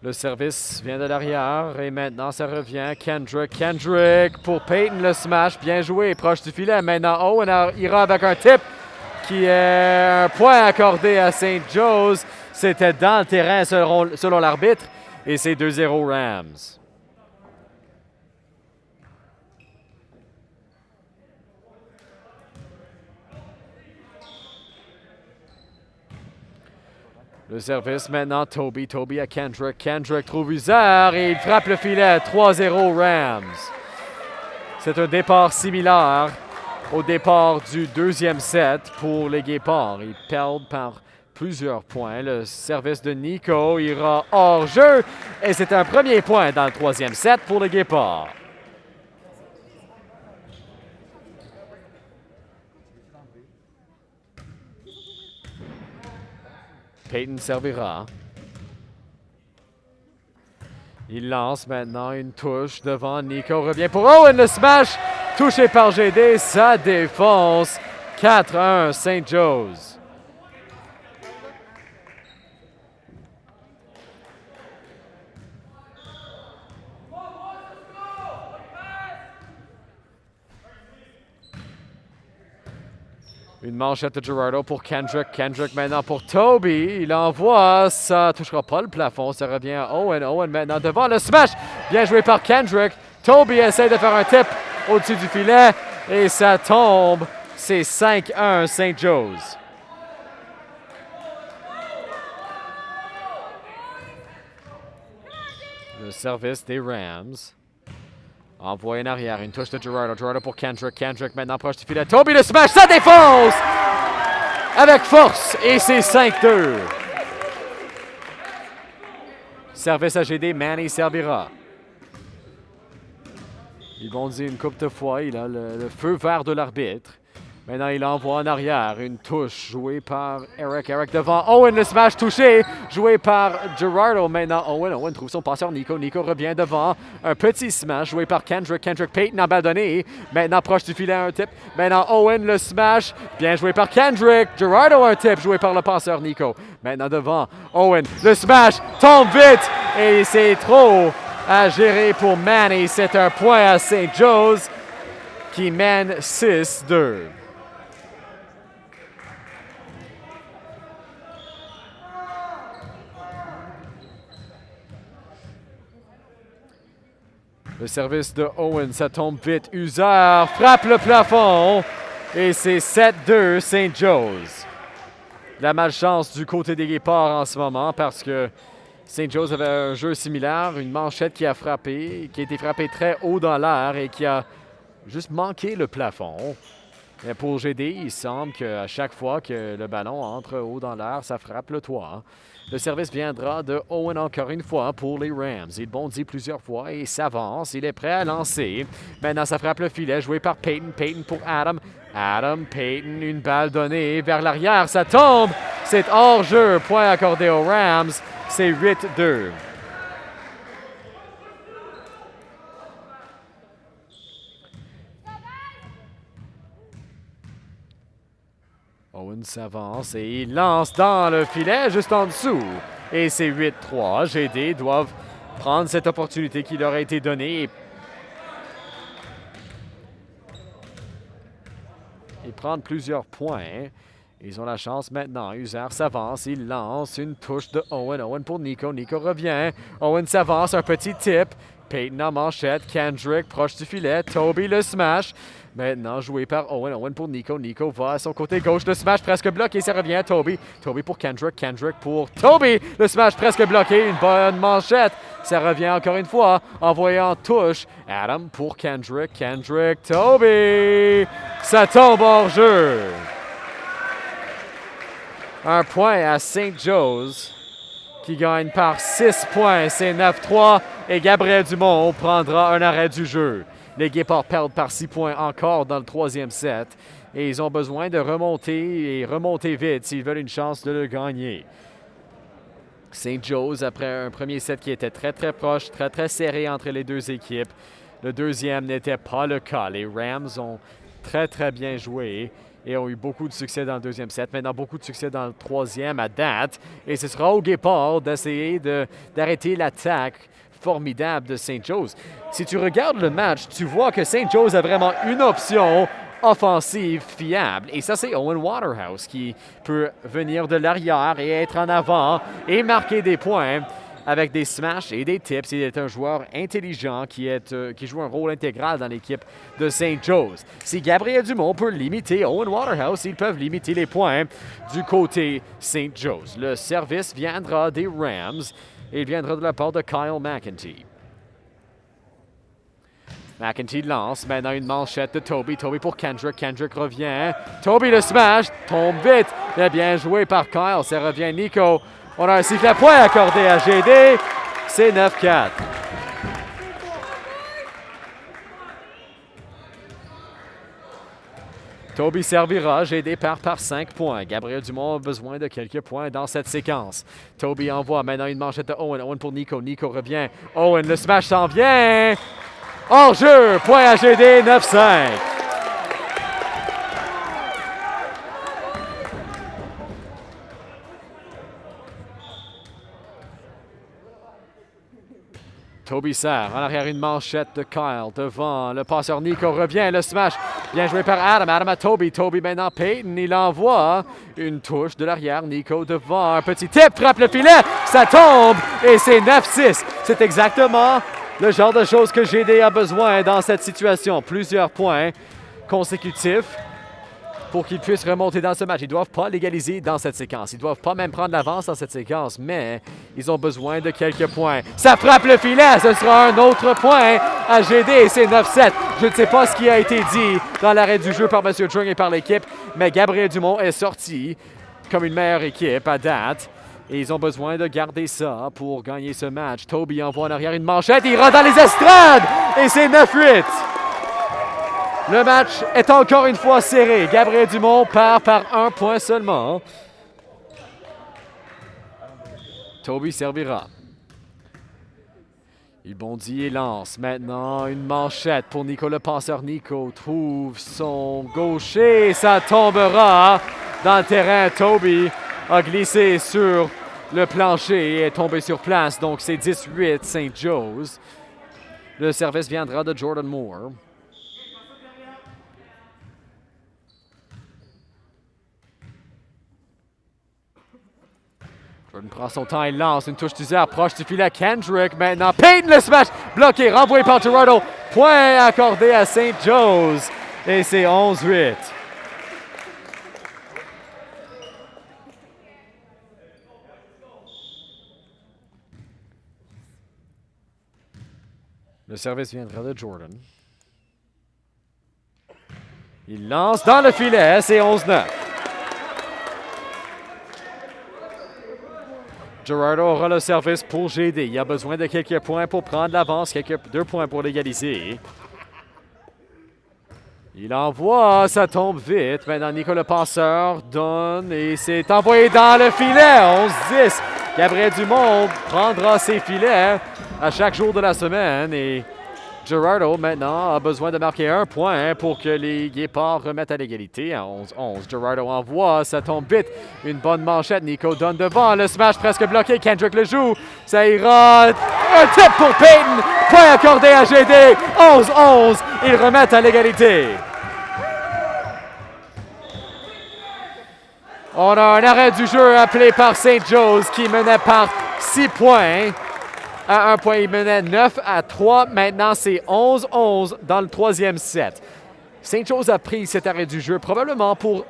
Le service vient de l'arrière et maintenant ça revient. Kendrick pour Peyton, le smash. Bien joué, proche du filet. Maintenant Owen ira avec un tip qui est un point accordé à St. Joe's. C'était dans le terrain selon l'arbitre et c'est 2-0 Rams. Le service maintenant, Toby à Kendrick. Kendrick trouve Usard et il frappe le filet. 3-0 Rams. C'est un départ similaire au départ du deuxième set pour les Guépards. Ils perdent par plusieurs points. Le service de Nico ira hors jeu et c'est un premier point dans le troisième set pour les Guépards. Peyton servira. Il lance maintenant une touche devant Nico. Revient pour Owen, le smash. Touché par GD, ça défonce. 4-1 St. Joe's. Une manchette de Gerardo pour Kendrick. Kendrick maintenant pour Toby. Il envoie. Ça ne touchera pas le plafond. Ça revient à Owen. Owen maintenant devant le smash. Bien joué par Kendrick. Toby essaie de faire un tip au-dessus du filet. Et ça tombe. C'est 5-1 St. Joe's. Le service des Rams. Envoyé en arrière, une touche de Gerardo. Gerardo pour Kendrick. Kendrick maintenant proche du filet. Toby le smash, ça défonce! Avec force, et c'est 5-2. Service à GD, Manny servira. Il bondit une couple de fois. Il a le feu vert de l'arbitre. Maintenant, il envoie en arrière. Une touche jouée par Eric. Eric devant Owen. Le smash touché. Joué par Gerardo. Maintenant, Owen trouve son passeur Nico. Nico revient devant. Un petit smash joué par Kendrick. Kendrick Payton abandonné. Maintenant, proche du filet, un tip. Maintenant, Owen, le smash. Bien joué par Kendrick. Gerardo, un tip joué par le passeur Nico. Maintenant, devant Owen. Le smash tombe vite. Et c'est trop à gérer pour Manny. C'est un point à St. Joe's qui mène 6-2. Le service de Owen, ça tombe vite. User frappe le plafond. Et c'est 7-2 St. Joe's. La malchance du côté des Guépards en ce moment parce que St. Joe's avait un jeu similaire, une manchette qui a été frappée très haut dans l'air et qui a juste manqué le plafond. Mais pour GD, il semble qu'à chaque fois que le ballon entre haut dans l'air, ça frappe le toit. Le service viendra de Owen encore une fois pour les Rams. Il bondit plusieurs fois et s'avance. Il est prêt à lancer. Maintenant, ça frappe le filet, joué par Payton. Payton pour Adam. Adam, Payton, une balle donnée vers l'arrière. Ça tombe. C'est hors-jeu. Point accordé aux Rams. C'est 8-2. Owen s'avance et il lance dans le filet juste en dessous. Et c'est 8-3. GD doivent prendre cette opportunité qui leur a été donnée et prendre plusieurs points. Ils ont la chance maintenant. User s'avance, il lance une touche de Owen. Owen pour Nico. Nico revient. Owen s'avance, un petit tip. Payton en manchette. Kendrick proche du filet. Toby le smash. Maintenant joué par Owen. Owen pour Nico. Nico va à son côté gauche. Le smash presque bloqué. Ça revient à Toby. Toby pour Kendrick. Kendrick pour Toby. Le smash presque bloqué. Une bonne manchette. Ça revient encore une fois. Envoyé en touche. Adam pour Kendrick. Kendrick. Toby. Ça tombe hors jeu. Un point à St. Joe's qui gagne par 6 points. C'est 9-3 et Gabriel Dumont prendra un arrêt du jeu. Les Guépards perdent par 6 points encore dans le troisième set et ils ont besoin de remonter vite s'ils veulent une chance de le gagner. St. Joe's, après un premier set qui était très très proche, très très serré entre les deux équipes. Le deuxième n'était pas le cas. Les Rams ont très très bien joué et ont eu beaucoup de succès dans le deuxième set. Maintenant, beaucoup de succès dans le troisième à date. Et ce sera aux Guépards d'essayer d'arrêter l'attaque formidable de St. Joe's. Si tu regardes le match, tu vois que St. Joe's a vraiment une option offensive fiable. Et ça, c'est Owen Waterhouse qui peut venir de l'arrière et être en avant et marquer des points avec des smashs et des tips. Il est un joueur intelligent qui joue un rôle intégral dans l'équipe de St. Joe's. Si Gabriel Dumont peut limiter Owen Waterhouse, ils peuvent limiter les points du côté St. Joe's. Le service viendra des Rams et il viendra de la part de Kyle McEntee. McEntee lance. Maintenant, une manchette de Toby. Toby pour Kendrick. Kendrick revient. Toby le smash. Tombe vite. Bien joué par Kyle. Ça revient Nico. On a un sifflet point accordé à GD. C'est 9-4. Toby servira. GD perd par 5 points. Gabriel Dumont a besoin de quelques points dans cette séquence. Toby envoie maintenant une manchette de Owen. Owen pour Nico. Nico revient. Owen, le smash s'en vient. Hors-jeu. Point à GD. 9-5. Toby sert. En arrière, une manchette de Kyle. Devant, le passeur Nico revient. Le smash. Bien joué par Adam. Adam à Toby. Toby maintenant Payton. Il envoie une touche de l'arrière. Nico devant. Un petit tip. Frappe le filet. Ça tombe. Et c'est 9-6. C'est exactement le genre de choses que GD a besoin dans cette situation. Plusieurs points consécutifs pour qu'ils puissent remonter dans ce match. Ils ne doivent pas l'égaliser dans cette séquence. Ils ne doivent pas même prendre l'avance dans cette séquence, mais ils ont besoin de quelques points. Ça frappe le filet. Ce sera un autre point à GD. C'est 9-7. Je ne sais pas ce qui a été dit dans l'arrêt du jeu par M. Trung et par l'équipe, mais Gabriel Dumont est sorti comme une meilleure équipe à date. Et ils ont besoin de garder ça pour gagner ce match. Toby envoie en arrière une manchette. Il rentre dans les estrades. Et c'est 9-8. Le match est encore une fois serré. Gabriel Dumont part par 1 point seulement. Toby servira. Il bondit et lance. Maintenant, une manchette pour Nico le passeur. Nico trouve son gaucher. Ça tombera dans le terrain. Toby a glissé sur le plancher et est tombé sur place. Donc, c'est 18 St. Joe's. Le service viendra de Jordan Moore. Jordan prend son temps, il lance une touche d'usure proche du filet. Kendrick maintenant. Payton le smash bloqué, renvoyé par Gerardo. Point accordé à St. Joe's. Et c'est 11-8. Le service viendra de Jordan. Il lance dans le filet, c'est 11-9. Gerardo aura le service pour GD. Il a besoin de quelques points pour prendre l'avance, 2 points pour l'égaliser. Il envoie, ça tombe vite. Maintenant, Nico le passeur donne et c'est envoyé dans le filet. 11-10. Gabriel Dumont prendra ses filets à chaque jour de la semaine et Gerardo, maintenant, a besoin de marquer 1 point pour que les Guépards remettent à l'égalité à 11-11. Gerardo envoie, ça tombe vite. Une bonne manchette. Nico donne devant. Le smash presque bloqué. Kendrick le joue. Ça ira. Un tip pour Payton. Point accordé à GD. 11-11. Ils remettent à l'égalité. On a un arrêt du jeu appelé par St. Joe's qui menait par 6 points. À 1 point, il menait 9-3. Maintenant, c'est 11-11 dans le 3e set. St. Joe's a pris cet arrêt du jeu probablement pour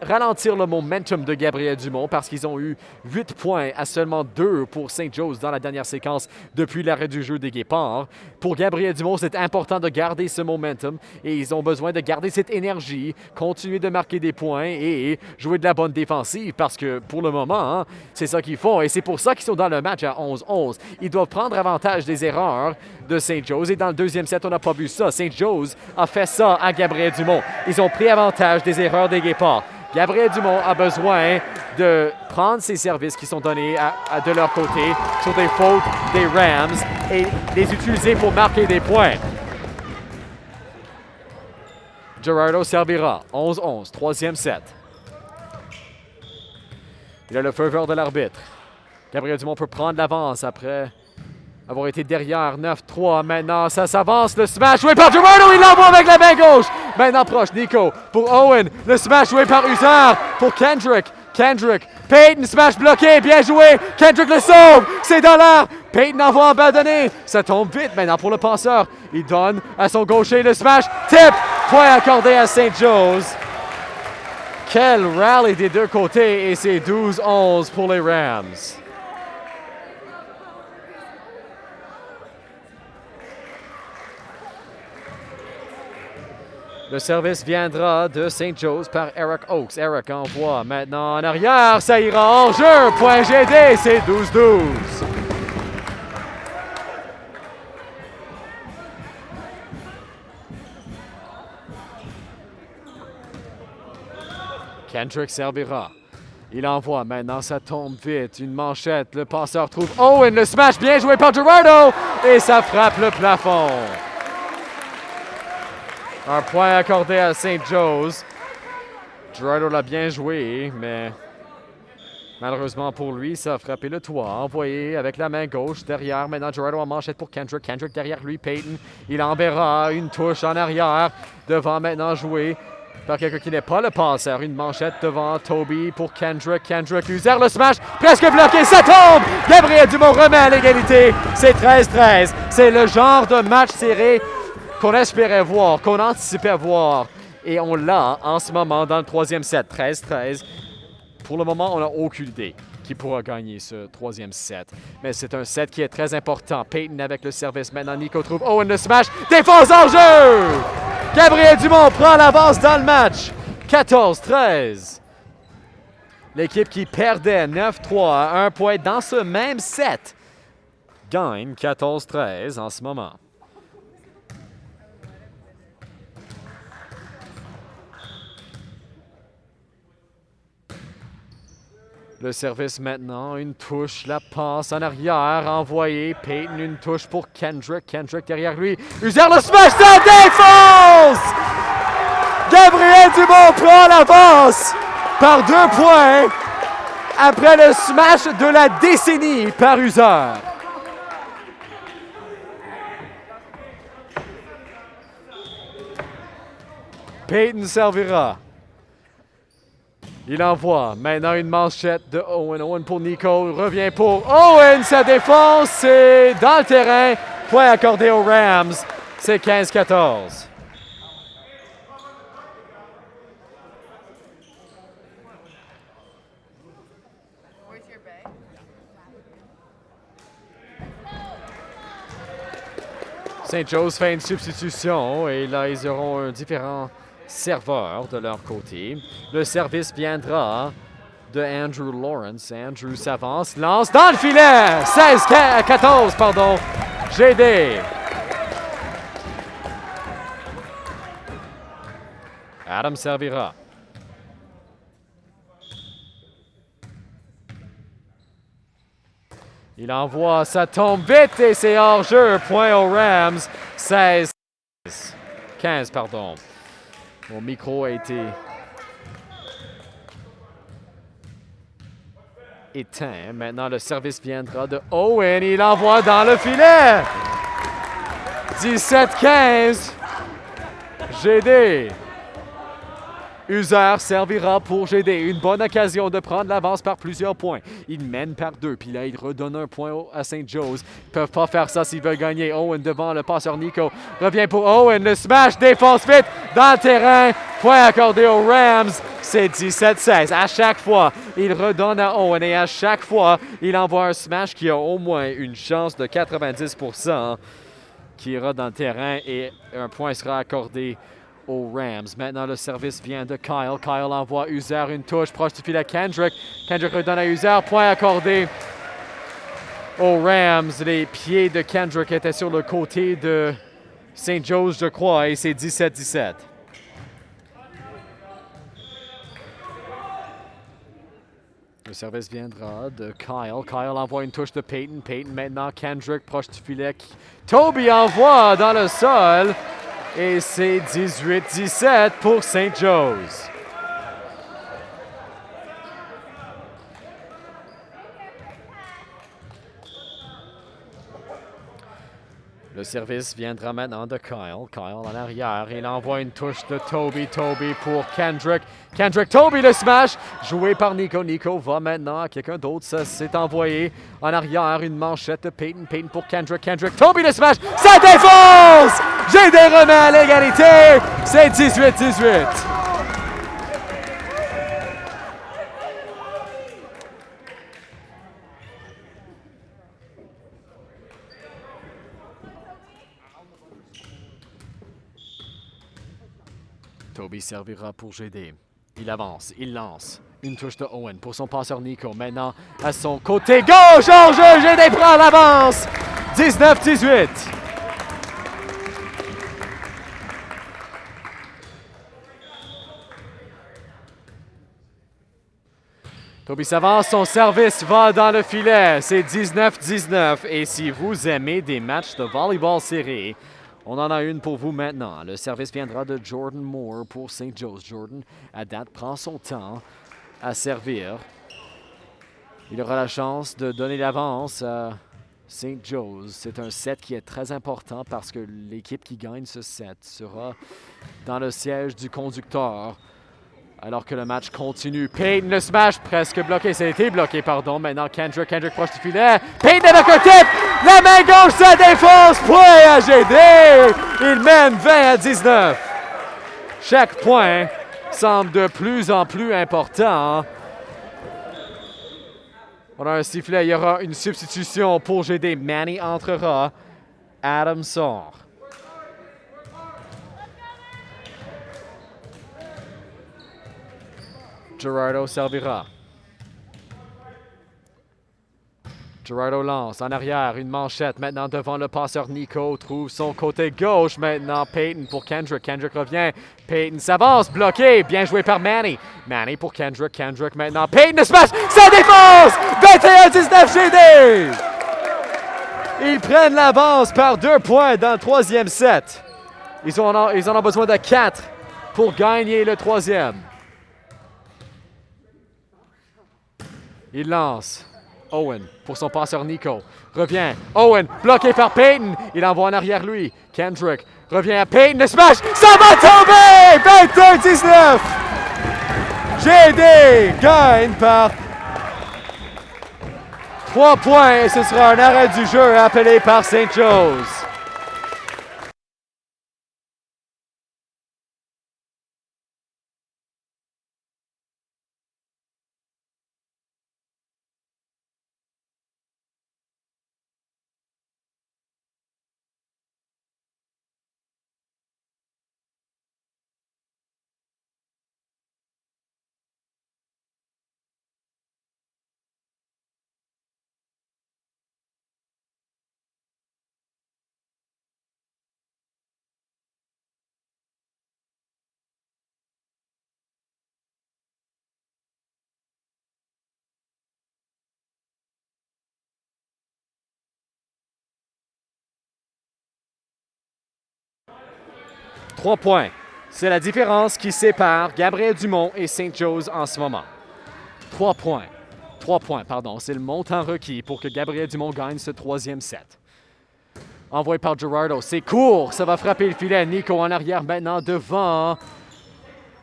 ralentir le momentum de Gabriel Dumont parce qu'ils ont eu 8 points à seulement 2 pour St. Joe's dans la dernière séquence depuis l'arrêt du jeu des Guépards. Pour Gabriel Dumont, c'est important de garder ce momentum et ils ont besoin de garder cette énergie, continuer de marquer des points et jouer de la bonne défensive parce que pour le moment, c'est ça qu'ils font et c'est pour ça qu'ils sont dans le match à 11-11. Ils doivent prendre avantage des erreurs de St. Joe's et dans le 2e set, on n'a pas vu ça. St. Joe's a fait ça à Gabriel Dumont. Ils ont pris avantage des erreurs des Guépards. Gabriel Dumont a besoin de prendre ses services qui sont donnés de leur côté sur des fautes des Rams et les utiliser pour marquer des points. Gerardo servira. 11-11, 3e set. Il a le faveur de l'arbitre. Gabriel Dumont peut prendre l'avance après avoir été derrière 9-3. Maintenant, ça s'avance. Le smash joué par Gerardo. Il l'envoie avec la main gauche. Maintenant proche, Nico pour Owen. Le smash joué par Usar pour Kendrick. Kendrick. Payton, smash bloqué. Bien joué. Kendrick le sauve. C'est dans l'air. Payton envoie abandonner. Ça tombe vite maintenant pour le passeur. Il donne à son gaucher le smash. Tip. Point accordé à St. Joe's. Quel rally des deux côtés. Et c'est 12-11 pour les Rams. Le service viendra de St. Joe's par Eric Oakes. Eric envoie maintenant en arrière. Ça ira en jeu. Point GD, c'est 12-12. Kendrick servira. Il envoie. Maintenant, ça tombe vite. Une manchette. Le passeur trouve Owen. Le smash bien joué par Gerardo. Et ça frappe le plafond. Un point accordé à St. Joe's. Gerardo l'a bien joué, mais malheureusement pour lui, ça a frappé le toit. Envoyé avec la main gauche derrière. Maintenant, Gerardo en manchette pour Kendrick. Kendrick derrière lui, Payton. Il enverra une touche en arrière. Devant maintenant joué par quelqu'un qui n'est pas le passeur. Une manchette devant Toby pour Kendrick. Kendrick user le smash. Presque bloqué. Ça tombe. Gabriel Dumont remet à l'égalité. C'est 13-13. C'est le genre de match serré qu'on espérait voir, qu'on anticipait voir. Et on l'a en ce moment dans le 3e set, 13-13. Pour le moment, on n'a aucune idée qui pourra gagner ce 3e set. Mais c'est un set qui est très important. Payton avec le service. Maintenant, Nico trouve Owen le smash. Défense en jeu! Gabriel Dumont prend l'avance dans le match. 14-13. L'équipe qui perdait 9-3 à 1 point dans ce même set gagne 14-13 en ce moment. Le service maintenant, une touche, la passe en arrière, envoyé. Payton, une touche pour Kendrick. Kendrick derrière lui. User le smash, ça défonce! Gabriel Dumont prend l'avance par 2 points après le smash de la décennie par User. Payton servira. Il envoie maintenant une manchette de Owen. Owen pour Nico. Revient pour Owen. Sa défense, c'est dans le terrain. Point accordé aux Rams. C'est 15-14. St. Joe's fait une substitution et là, ils auront un différent serveur de leur côté. Le service viendra de Andrew Lawrence. Andrew s'avance, lance dans le filet! 16-14, pardon. GD. Adam servira. Il envoie, ça tombe vite et c'est hors-jeu. Point aux Rams. 15, pardon. Mon micro a été éteint. Maintenant, le service viendra de Owen. Il envoie dans le filet. 17-15. GD. User servira pour GD. Une bonne occasion de prendre l'avance par plusieurs points. Ils mènent par 2, puis là, ils redonnent un point à St. Joe's. Ils peuvent pas faire ça s'ils veulent gagner. Owen devant le passeur Nico. Revient pour Owen. Le smash, défonce vite dans le terrain. Point accordé aux Rams. C'est 17-16. À chaque fois, il redonne à Owen et à chaque fois, il envoie un smash qui a au moins une chance de 90% qui ira dans le terrain et un point sera accordé aux Rams. Maintenant, le service vient de Kyle. Kyle envoie User une touche proche du filet Kendrick. Kendrick redonne à User. Point accordé aux Rams. Les pieds de Kendrick étaient sur le côté de St. Joe's, je crois, et c'est 17-17. Le service viendra de Kyle. Kyle envoie une touche de Payton. Payton maintenant, Kendrick proche du filet. Toby envoie dans le sol. Et c'est 18-17 pour St. Joe's. Le service viendra maintenant de Kyle. Kyle en arrière. Il envoie une touche de Toby. Toby pour Kendrick. Kendrick, Toby le smash. Joué par Nico. Nico va maintenant à quelqu'un d'autre. Ça s'est envoyé en arrière. Une manchette de Payton. Payton pour Kendrick. Kendrick, Toby le smash. Ça défonce! J'ai des remets à l'égalité. C'est 18-18. Toby servira pour GD. Il avance, il lance. Une touche de Owen pour son passeur Nico. Maintenant, à son côté gauche, en jeu, GD prend l'avance. 19-18. Toby s'avance, son service va dans le filet. C'est 19-19. Et si vous aimez des matchs de volleyball serrés, on en a une pour vous maintenant. Le service viendra de Jordan Moore pour St. Joe's. Jordan, à date, prend son temps à servir. Il aura la chance de donner l'avance à St. Joe's. C'est un set qui est très important parce que l'équipe qui gagne ce set sera dans le siège du conducteur alors que le match continue. Payton, le smash presque bloqué. Ça a été bloqué, pardon. Maintenant, Kendrick proche du filet. Payton avec un tip. La main gauche, ça défonce. Point à GD. Il mène 20-19. Chaque point semble de plus en plus important. On a un sifflet. Il y aura une substitution pour GD. Manny entrera. Adam sort. Gerardo servira. Girardo lance en arrière, une manchette maintenant devant le passeur Nico, trouve son côté gauche maintenant, Payton pour Kendrick, Kendrick revient, Payton s'avance, bloqué, bien joué par Manny, Manny pour Kendrick, Kendrick maintenant, Payton le smash, sa défense, 21-19 GD! Ils prennent l'avance par 2 points dans le troisième set. Ils en ont besoin de 4 pour gagner le troisième. Il lance. Owen pour son passeur Nico. Revient. Owen bloqué par Payton. Il envoie en arrière lui. Kendrick revient à Payton. Le smash. Ça va tomber! 21-19. GD gagne par 3 points. Et ce sera un arrêt du jeu appelé par St. Joe's. Trois points. C'est la différence qui sépare Gabriel Dumont et St. Joe's en ce moment. 3 points. 3 points, pardon. C'est le montant requis pour que Gabriel Dumont gagne ce troisième set. Envoyé par Girardo. C'est court. Ça va frapper le filet. Nico en arrière maintenant devant.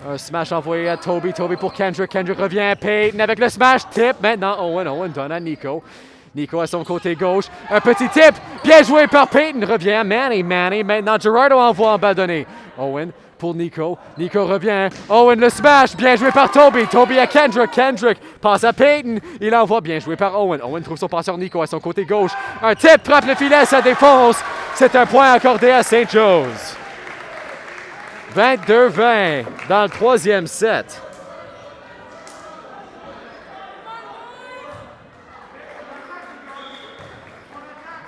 Un smash envoyé à Toby. Toby pour Kendrick. Kendrick revient. Payton avec le smash. Tip maintenant. Owen. Owen donne à Nico. Nico à son côté gauche. Un petit tip. Bien joué par Payton. Revient à Manny. Manny maintenant. Girardo envoie en ballonné. Owen pour Nico. Nico revient. Owen le smash. Bien joué par Toby. Toby à Kendrick. Kendrick passe à Payton. Il envoie. Bien joué par Owen. Owen trouve son passeur Nico à son côté gauche. Un tip. Frappe le filet. Ça défonce. C'est un point accordé à St. Joe's. 22-20 dans le troisième set.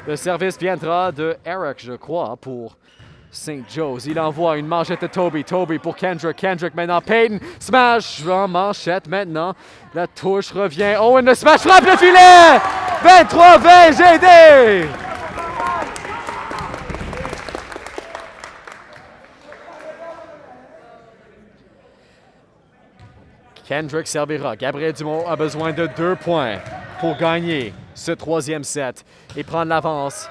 Le service viendra de Eric, je crois, pour St. Joe's. Il envoie une manchette de Toby. Toby pour Kendrick. Kendrick maintenant. Payton. Smash en manchette maintenant. La touche revient. Owen le smash frappe le filet. 23-20 GD. Kendrick servira. Gabriel Dumont a besoin de 2 points pour gagner ce troisième set et prendre l'avance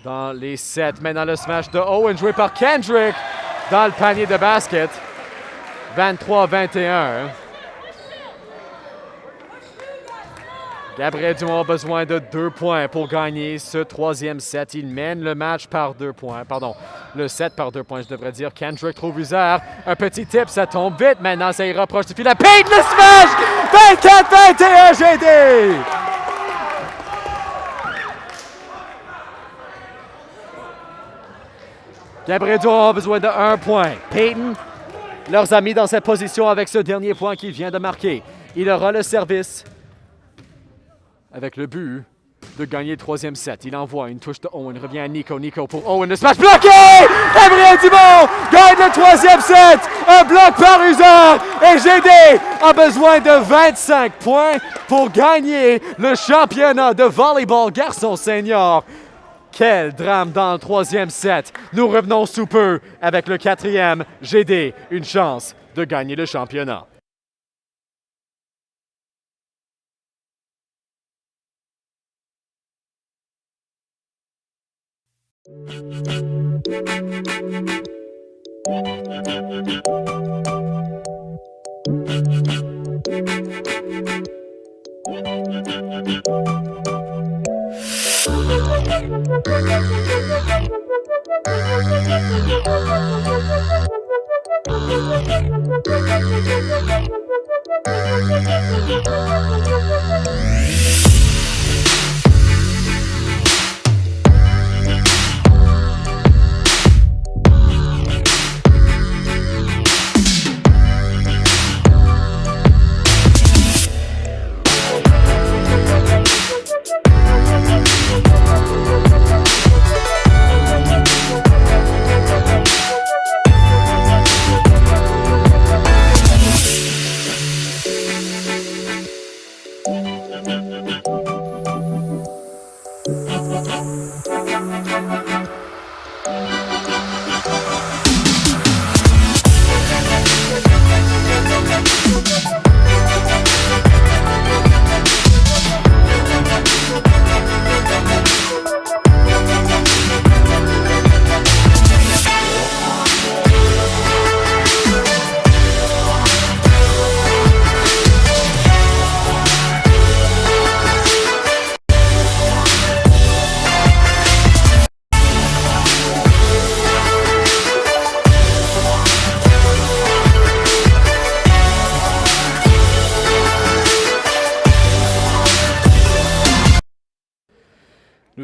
dans les sets. Maintenant, le smash de Owen joué par Kendrick dans le panier de basket. 23-21. Gabriel Dumont a besoin de 2 points pour gagner ce troisième set. Il mène le match par 2 points. Pardon, le set par 2 points, je devrais dire. Kendrick trouve Uzer. Un petit tip, ça tombe vite. Maintenant, ça y rapproche du filet. Payton le smash! 24-21 GD! Gabriel Dumont a besoin de 1 point. Payton, leurs amis dans cette position avec ce dernier point qu'il vient de marquer. Il aura le service avec le but de gagner le troisième set. Il envoie une touche de Owen. Revient à Nico. Nico pour Owen. Le smash bloqué! Gabriel Dumont gagne le troisième set. Un bloc par Uzer. Et GD a besoin de 25 points pour gagner le championnat de volleyball garçon senior. Quel drame dans le troisième set. Nous revenons sous peu avec le quatrième. GD, une chance de gagner le championnat.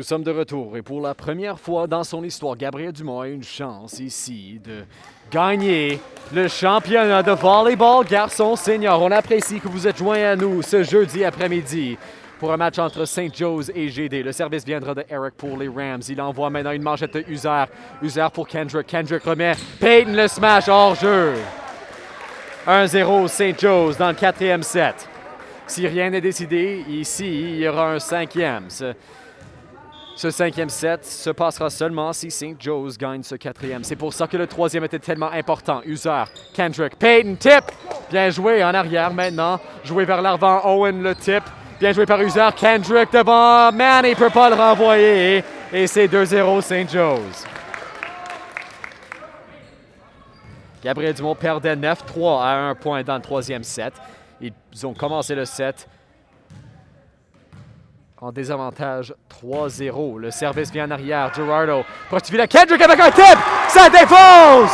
Nous sommes de retour et pour la première fois dans son histoire, Gabriel Dumont a une chance ici de gagner le championnat de volleyball garçon senior. On apprécie que vous êtes joints à nous ce jeudi après-midi pour un match entre St. Joe's et GD. Le service viendra de Eric pour les Rams. Il envoie maintenant une manchette de Uzer. Uzer pour Kendrick. Kendrick remet. Payton le smash hors jeu. 1-0 St. Joe's dans le quatrième set. Si rien n'est décidé, ici, il y aura un cinquième. Ce cinquième set se passera seulement si St. Joe's gagne ce quatrième. C'est pour ça que le troisième était tellement important. Uzer, Kendrick, Payton, tip! Bien joué en arrière maintenant. Joué vers l'avant, Owen le tip. Bien joué par Uzer, Kendrick devant. Man, il ne peut pas le renvoyer. Et c'est 2-0 St. Joe's. Gabriel Dumont perdait 9-3 à 1 point dans le troisième set. Ils ont commencé le set en désavantage 3-0. Le service vient en arrière. Gerardo poursuit la Kendrick avec un tip. Ça défonce!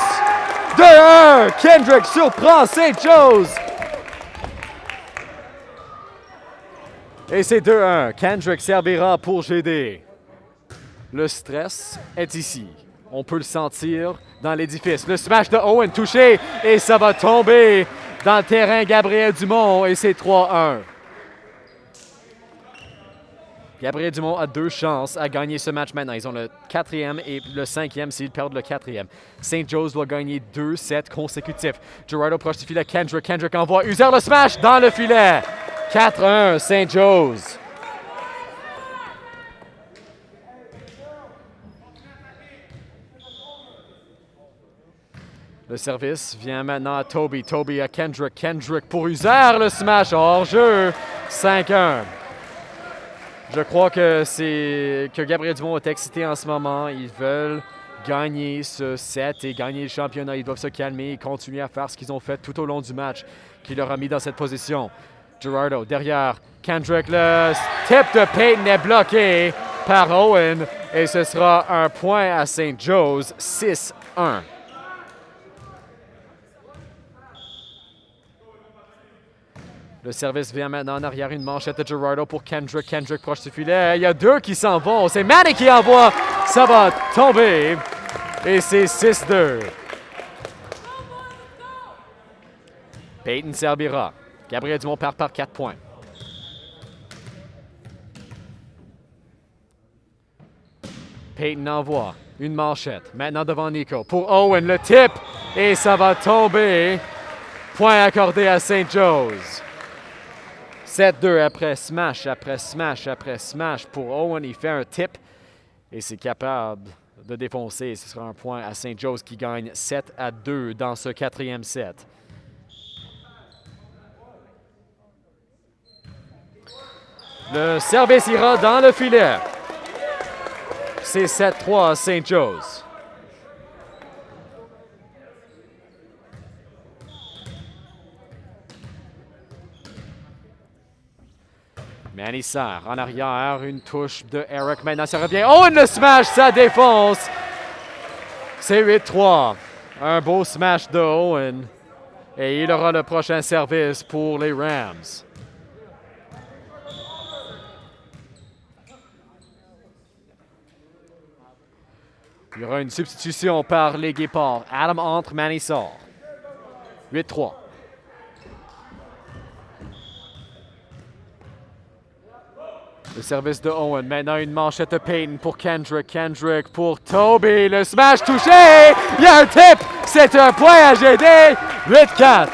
2-1. Kendrick surprend St. Joe's. Et c'est 2-1. Kendrick servira pour GD. Le stress est ici. On peut le sentir dans l'édifice. Le smash de Owen touché et ça va tomber dans le terrain Gabriel Dumont et c'est 3-1. Gabriel Dumont a 2 chances à gagner ce match maintenant. Ils ont le quatrième et le cinquième s'ils perdent le quatrième. St. Joe's doit gagner 2 sets consécutifs. Gerardo proche du filet. Kendrick envoie Uzer le smash dans le filet. 4-1 St. Joe's. Le service vient maintenant à Toby. Toby à Kendrick. Kendrick pour Uzer le smash hors jeu. 5-1. Je crois que Gabriel Dumont est excité en ce moment. Ils veulent gagner ce set et gagner le championnat. Ils doivent se calmer et continuer à faire ce qu'ils ont fait tout au long du match qui leur a mis dans cette position. Gerardo derrière Kendrick. Le tip de Payton est bloqué par Owen et ce sera un point à St. Joe's. 6-1. Le service vient maintenant en arrière, une manchette de Gerardo pour Kendrick. Kendrick proche du filet. Il y a 2 qui s'en vont. C'est Manny qui envoie. Ça va tomber. Et c'est 6-2. Payton servira. Gabriel Dumont perd par 4 points. Payton envoie une manchette. Maintenant devant Nico. Pour Owen, le tip. Et ça va tomber. Point accordé à St. Joe's. 7-2 après smash, après smash, après smash. Pour Owen, il fait un tip et c'est capable de défoncer. Ce sera un point à St. Joe's qui gagne 7-2 dans ce quatrième set. Le service ira dans le filet. C'est 7-3 St. Joe's. Manny sert en arrière, une touche de Eric. Maintenant, ça revient. Owen le smash, ça défonce. C'est 8-3. Un beau smash de Owen. Et il aura le prochain service pour les Rams. Il y aura une substitution par les Guépards. Adam entre, Manny sort. 8-3. Le service de Owen. Maintenant, une manchette de Payton pour Kendrick. Kendrick pour Toby. Le smash touché. Il y a un tip. C'est un point à GD. 8-4.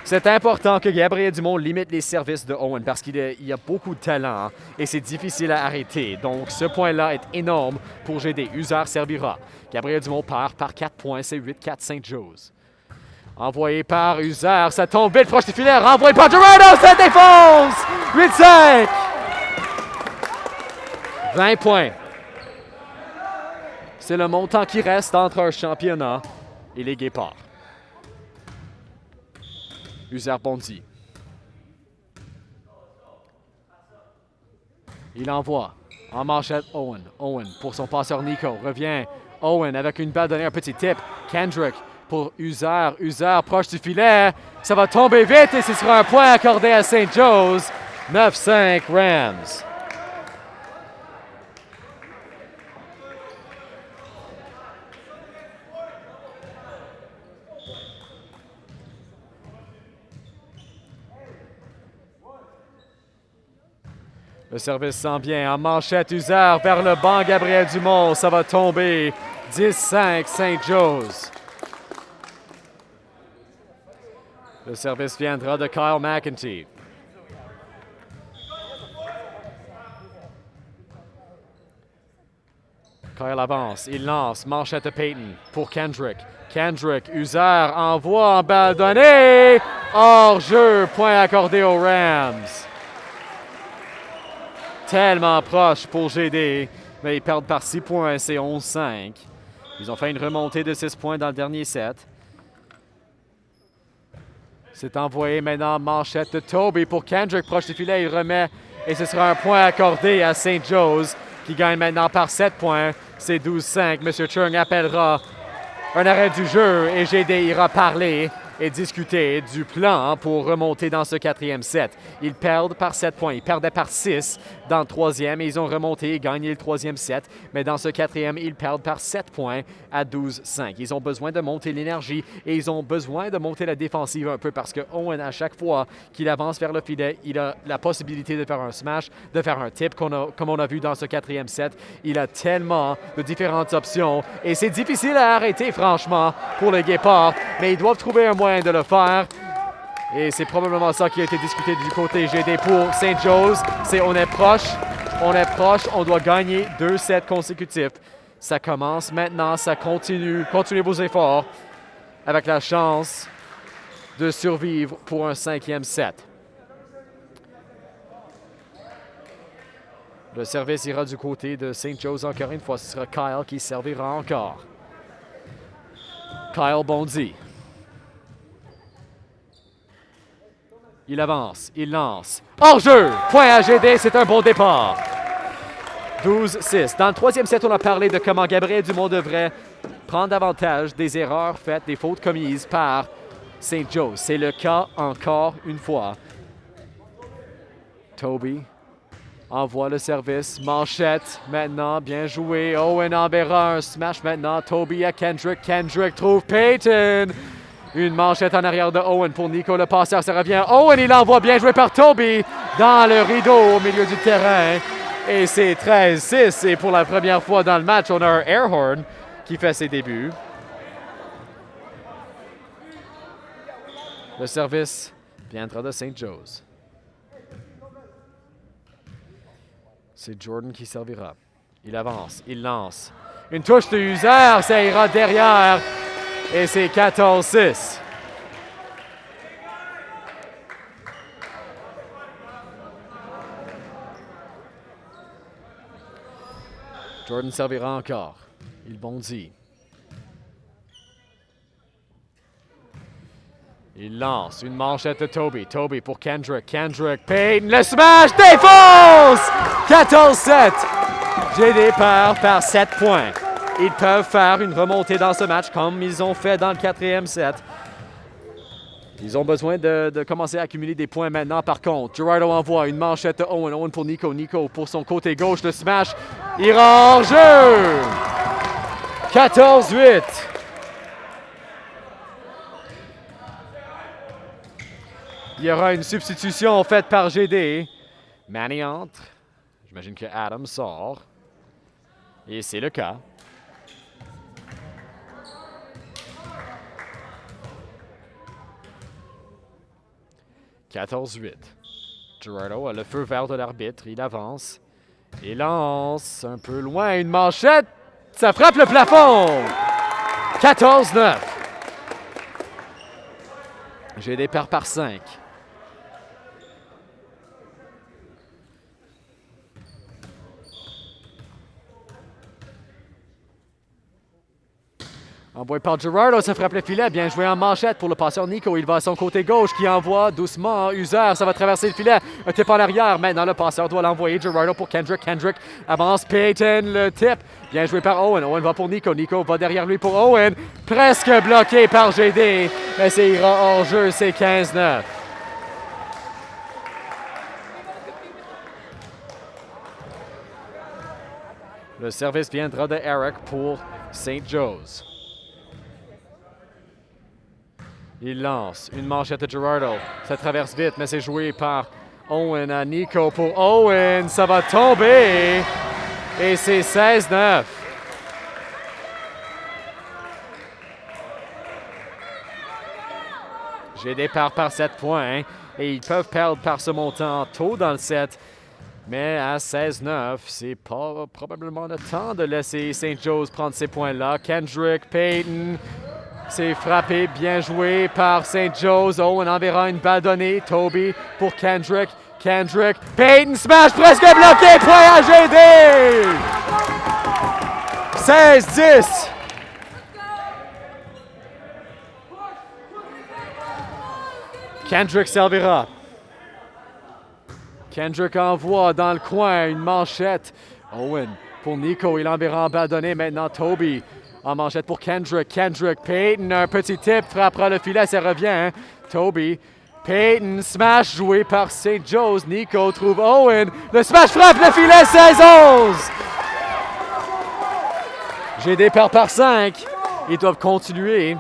C'est important que Gabriel Dumont limite les services de Owen parce qu'il y a beaucoup de talent et c'est difficile à arrêter. Donc, ce point-là est énorme pour GD. Uzer servira. Gabriel Dumont perd par 4 points. C'est 8-4 St. Joe's. Envoyé par Uzer, ça tombe vite proche du filet, renvoyé par Gerardo, ça défonce! 8-5! 20 points. C'est le montant qui reste entre un championnat et les Guépards. Uzer bondit. Il envoie en manchette Owen. Owen pour son passeur Nico. Revient Owen avec une balle donnée, un petit tip. Kendrick pour Uzer. Uzer proche du filet. Ça va tomber vite et ce sera un point accordé à St. Joe's. 9-5 Rams. Le service s'en vient en manchette User vers le banc Gabriel Dumont. Ça va tomber 10-5 St. Joe's. Le service viendra de Kyle McEntee. Kyle avance, il lance, manchette de Peyton pour Kendrick. Kendrick, User envoie en balle donnée. Hors-jeu, point accordé aux Rams. Tellement proche pour GD, mais ils perdent par 6 points, c'est 11-5. Ils ont fait une remontée de 6 points dans le dernier set. C'est envoyé maintenant manchette de Toby pour Kendrick, proche du filet, il remet et ce sera un point accordé à St. Joe's qui gagne maintenant par 7 points. C'est 12-5. M. Chung appellera un arrêt du jeu et GD ira parler et discuter du plan pour remonter dans ce quatrième set. Ils perdent par 7 points. Ils perdaient par 6 dans le troisième et ils ont remonté et gagné le troisième set. Mais dans ce quatrième, ils perdent par 7 points à 12-5. Ils ont besoin de monter l'énergie et ils ont besoin de monter la défensive un peu parce que Owen, à chaque fois qu'il avance vers le filet, il a la possibilité de faire un smash, de faire un tip comme on a vu dans ce quatrième set. Il a tellement de différentes options et c'est difficile à arrêter, franchement, pour les Guépards. Mais ils doivent trouver un moyen de le faire. Et c'est probablement ça qui a été discuté du côté GD pour St. Joe's. On est proche, on doit gagner 2 sets consécutifs. Ça commence maintenant, ça continue. Continuez vos efforts avec la chance de survivre pour un 5e set. Le service ira du côté de St. Joe's encore une fois. Ce sera Kyle qui servira encore. Kyle bondit. Il avance, il lance. Hors-jeu! Point à GD, c'est un bon départ. 12-6. Dans le troisième set, on a parlé de comment Gabriel Dumont devrait prendre avantage des erreurs faites, des fautes commises par St. Joe's. C'est le cas encore une fois. Toby envoie le service. Manchette maintenant, bien joué. Owen enverra un smash maintenant. Toby à Kendrick. Kendrick trouve Peyton. Une manchette en arrière de Owen pour Nico, le passeur, ça revient. Owen, il envoie bien joué par Toby dans le rideau au milieu du terrain. Et c'est 13-6. Et pour la première fois dans le match, on a un air horn qui fait ses débuts. Le service viendra de St. Joe's. C'est Jordan qui servira. Il avance, il lance. Une touche de User, ça ira derrière. Et c'est 14-6. Jordan servira encore. Il bondit. Il lance une manchette de Toby. Toby pour Kendrick. Kendrick, Payton, le smash, défonce! 14-7. GD perd par 7 points. Ils peuvent faire une remontée dans ce match comme ils ont fait dans le quatrième set. Ils ont besoin de commencer à accumuler des points maintenant. Par contre, Gerardo envoie une manchette de Owen. Owen pour Nico. Nico pour son côté gauche. Le smash ira hors jeu. 14-8. Il y aura une substitution faite par GD. Manny entre. J'imagine que Adam sort. Et c'est le cas. « 14-8. Gerardo a le feu vert de l'arbitre. Il avance. Il lance un peu loin. Une manchette. Ça frappe le plafond. 14-9. GD perd par 5. Envoyé par Gerardo, ça frappe le filet. Bien joué en manchette pour le passeur Nico. Il va à son côté gauche qui envoie doucement User. Ça va traverser le filet. Un tip en arrière. Maintenant, le passeur doit l'envoyer. Gerardo pour Kendrick. Kendrick avance. Peyton, le tip. Bien joué par Owen. Owen va pour Nico. Nico va derrière lui pour Owen. Presque bloqué par GD. Mais c'est ira hors jeu. C'est 15-9. Le service viendra de Eric pour St. Joe's. Il lance une manchette de Gerardo. Ça traverse vite, mais c'est joué par Owen à Nico pour Owen. Ça va tomber. Et c'est 16-9. J'ai départ par 7 points. Et ils peuvent perdre par ce montant tôt dans le set. Mais à 16-9, c'est pas probablement le temps de laisser St. Joe's prendre ces points-là. Kendrick, Payton, c'est frappé, bien joué par St. Joe's. Owen enverra une balle donnée. Toby pour Kendrick. Kendrick, Payton smash presque bloqué. Point à GD! 16-10. Kendrick servira. Kendrick envoie dans le coin une manchette. Owen pour Nico, il enverra en balle donnée. Maintenant Toby en manchette pour Kendrick. Kendrick, Payton, un petit tip, frappera le filet, ça revient. Hein? Toby, Payton, smash joué par St. Joe's. Nico trouve Owen. Le smash frappe le filet, 16-11. GD perd par 5. Ils doivent continuer.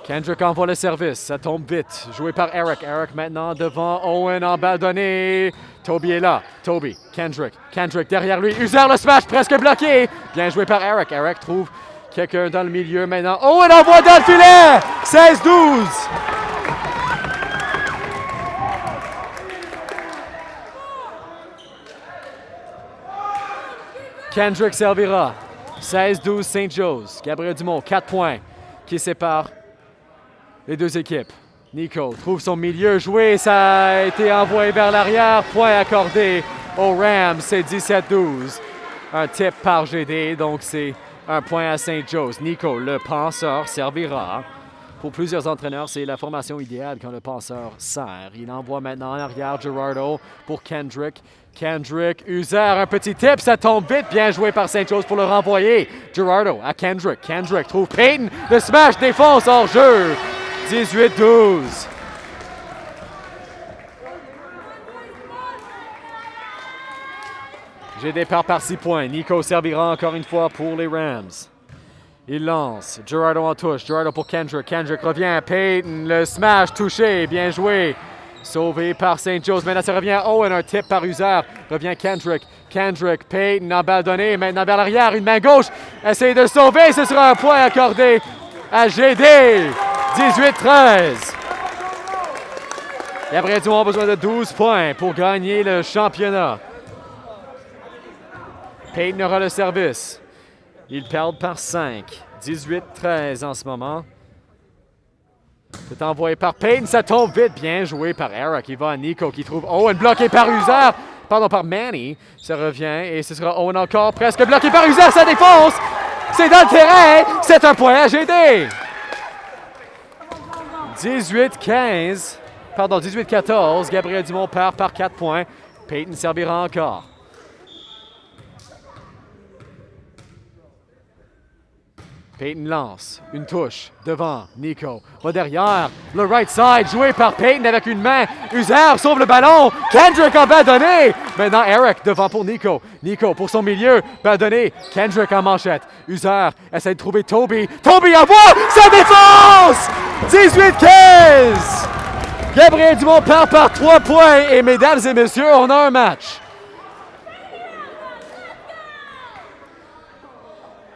Kendrick envoie le service, ça tombe vite. Joué par Eric. Eric maintenant devant Owen en balle donnée. Toby est là. Toby, Kendrick. Kendrick derrière lui. User le smash presque bloqué. Bien joué par Eric. Eric trouve quelqu'un dans le milieu maintenant. Owen envoie dans le filet. 16-12. Kendrick servira. 16-12 St. Joe's. Gabriel Dumont, 4 points qui séparent les deux équipes. Nico trouve son milieu joué, ça a été envoyé vers l'arrière. Point accordé aux Rams, c'est 17-12. Un tip par GD, donc c'est un point à St. Joe's. Nico, le penseur, servira. Pour plusieurs entraîneurs, c'est la formation idéale quand le penseur sert. Il envoie maintenant en arrière Gerardo pour Kendrick. Kendrick, User, un petit tip, ça tombe vite. Bien joué par St. Joe's pour le renvoyer. Gerardo à Kendrick. Kendrick trouve Payton. Le smash défonce hors jeu. 18-12. J'ai départ par 6 points. Nico servira encore une fois pour les Rams. Il lance. Gerardo en touche. Gerardo pour Kendrick. Kendrick revient. Payton, le smash touché. Bien joué. Sauvé par St. Joe's. Maintenant, ça revient à Owen. Un tip par User. Revient Kendrick. Kendrick, Payton en balle donnée. Maintenant vers l'arrière. Une main gauche. Essaye de sauver. Ce sera un point accordé à GD. 18-13. Gabriel Dumont a besoin de 12 points pour gagner le championnat. Payton aura le service. Ils perdent par 5. 18-13 en ce moment. C'est envoyé par Payton. Ça tombe vite. Bien joué par Eric. Il va à Nico qui trouve Owen bloqué par User. Pardon, par Manny. Ça revient et ce sera Owen encore presque bloqué par User. Ça défonce. C'est dans le terrain. C'est un point à GD. 18-15. Pardon, 18-14. Gabriel Dumont perd par 4 points. Payton servira encore. Payton lance. Une touche. Devant. Nico. Va derrière. Le right side. Joué par Payton avec une main. User sauve le ballon. Kendrick en balle donnée. Maintenant Eric devant pour Nico. Nico pour son milieu. Balle donnée. Kendrick en manchette. User essaie de trouver Toby. Toby envoie. Sa défense! 18-15. Gabriel Dumont perd par 3 points. Et mesdames et messieurs, on a un match.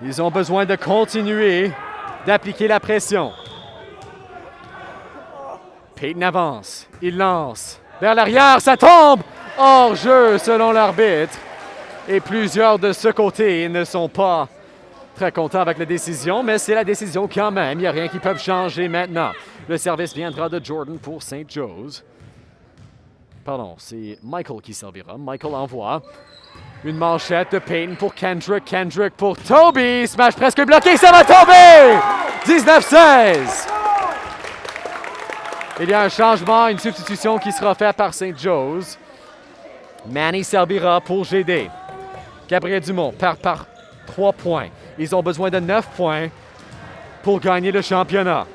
Ils ont besoin de continuer d'appliquer la pression. Payton avance. Il lance. Vers l'arrière, ça tombe! Hors jeu selon l'arbitre. Et plusieurs de ce côté ne sont pas très contents avec la décision, mais c'est la décision quand même. Il n'y a rien qui peut changer maintenant. Le service viendra de Jordan pour St. Joe's. Pardon, c'est Michael qui servira. Michael envoie. Une manchette de Payton pour Kendrick. Kendrick pour Toby. Smash presque bloqué. Ça va tomber! 19-16. Il y a un changement, une substitution qui sera faite par St. Joe's. Manny servira pour GD. Gabriel Dumont perd par 3 points. Ils ont besoin de 9 points pour gagner le championnat.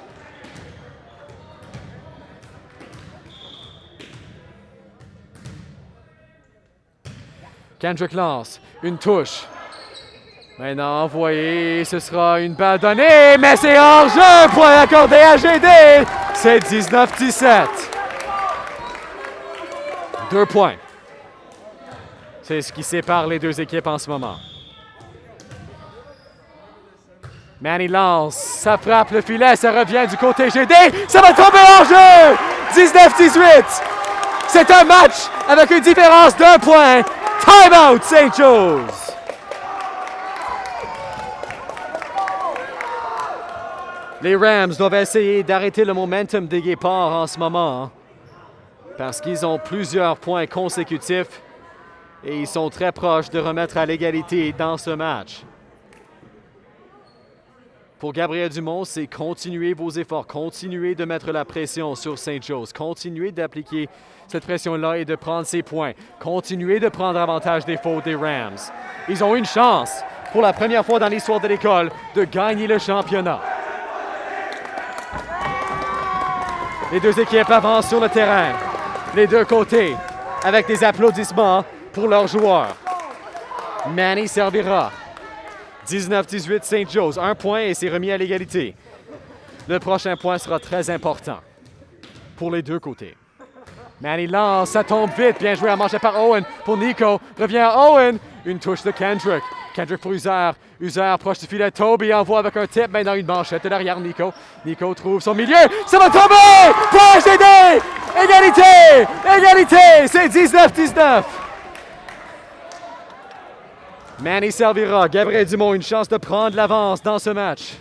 Kendrick lance. Une touche. Maintenant envoyé, ce sera une balle donnée, mais c'est hors-jeu, point accordé à GD. C'est 19-17. 2 points. C'est ce qui sépare les deux équipes en ce moment. Manny lance, ça frappe le filet, ça revient du côté GD, ça va tomber en jeu! 19-18! C'est un match avec une différence d'1 point. Time out, St. Joe's! Les Rams doivent essayer d'arrêter le momentum des Guépards en ce moment parce qu'ils ont plusieurs points consécutifs et ils sont très proches de remettre à l'égalité dans ce match. Pour Gabriel Dumont, c'est continuer vos efforts, continuer de mettre la pression sur St. Joe's, continuer d'appliquer cette pression-là et de prendre ses points, continuer de prendre avantage des fautes des Rams. Ils ont une chance, pour la première fois dans l'histoire de l'école, de gagner le championnat. Les deux équipes avancent sur le terrain, les deux côtés, avec des applaudissements pour leurs joueurs. Manny servira. 19-18 St. Joe's, 1 point et c'est remis à l'égalité. Le prochain point sera très important pour les deux côtés. Manny lance, ça tombe vite, bien joué à manger par Owen pour Nico. Revient à Owen, une touche de Kendrick. Kendrick pour Uzer. Uzer proche du filet, Toby envoie avec un tip, maintenant une manchette de derrière Nico. Nico trouve son milieu, ça va tomber! Point GD! Égalité! Égalité! C'est 19-19! Manny servira. Gabriel Dumont, une chance de prendre l'avance dans ce match.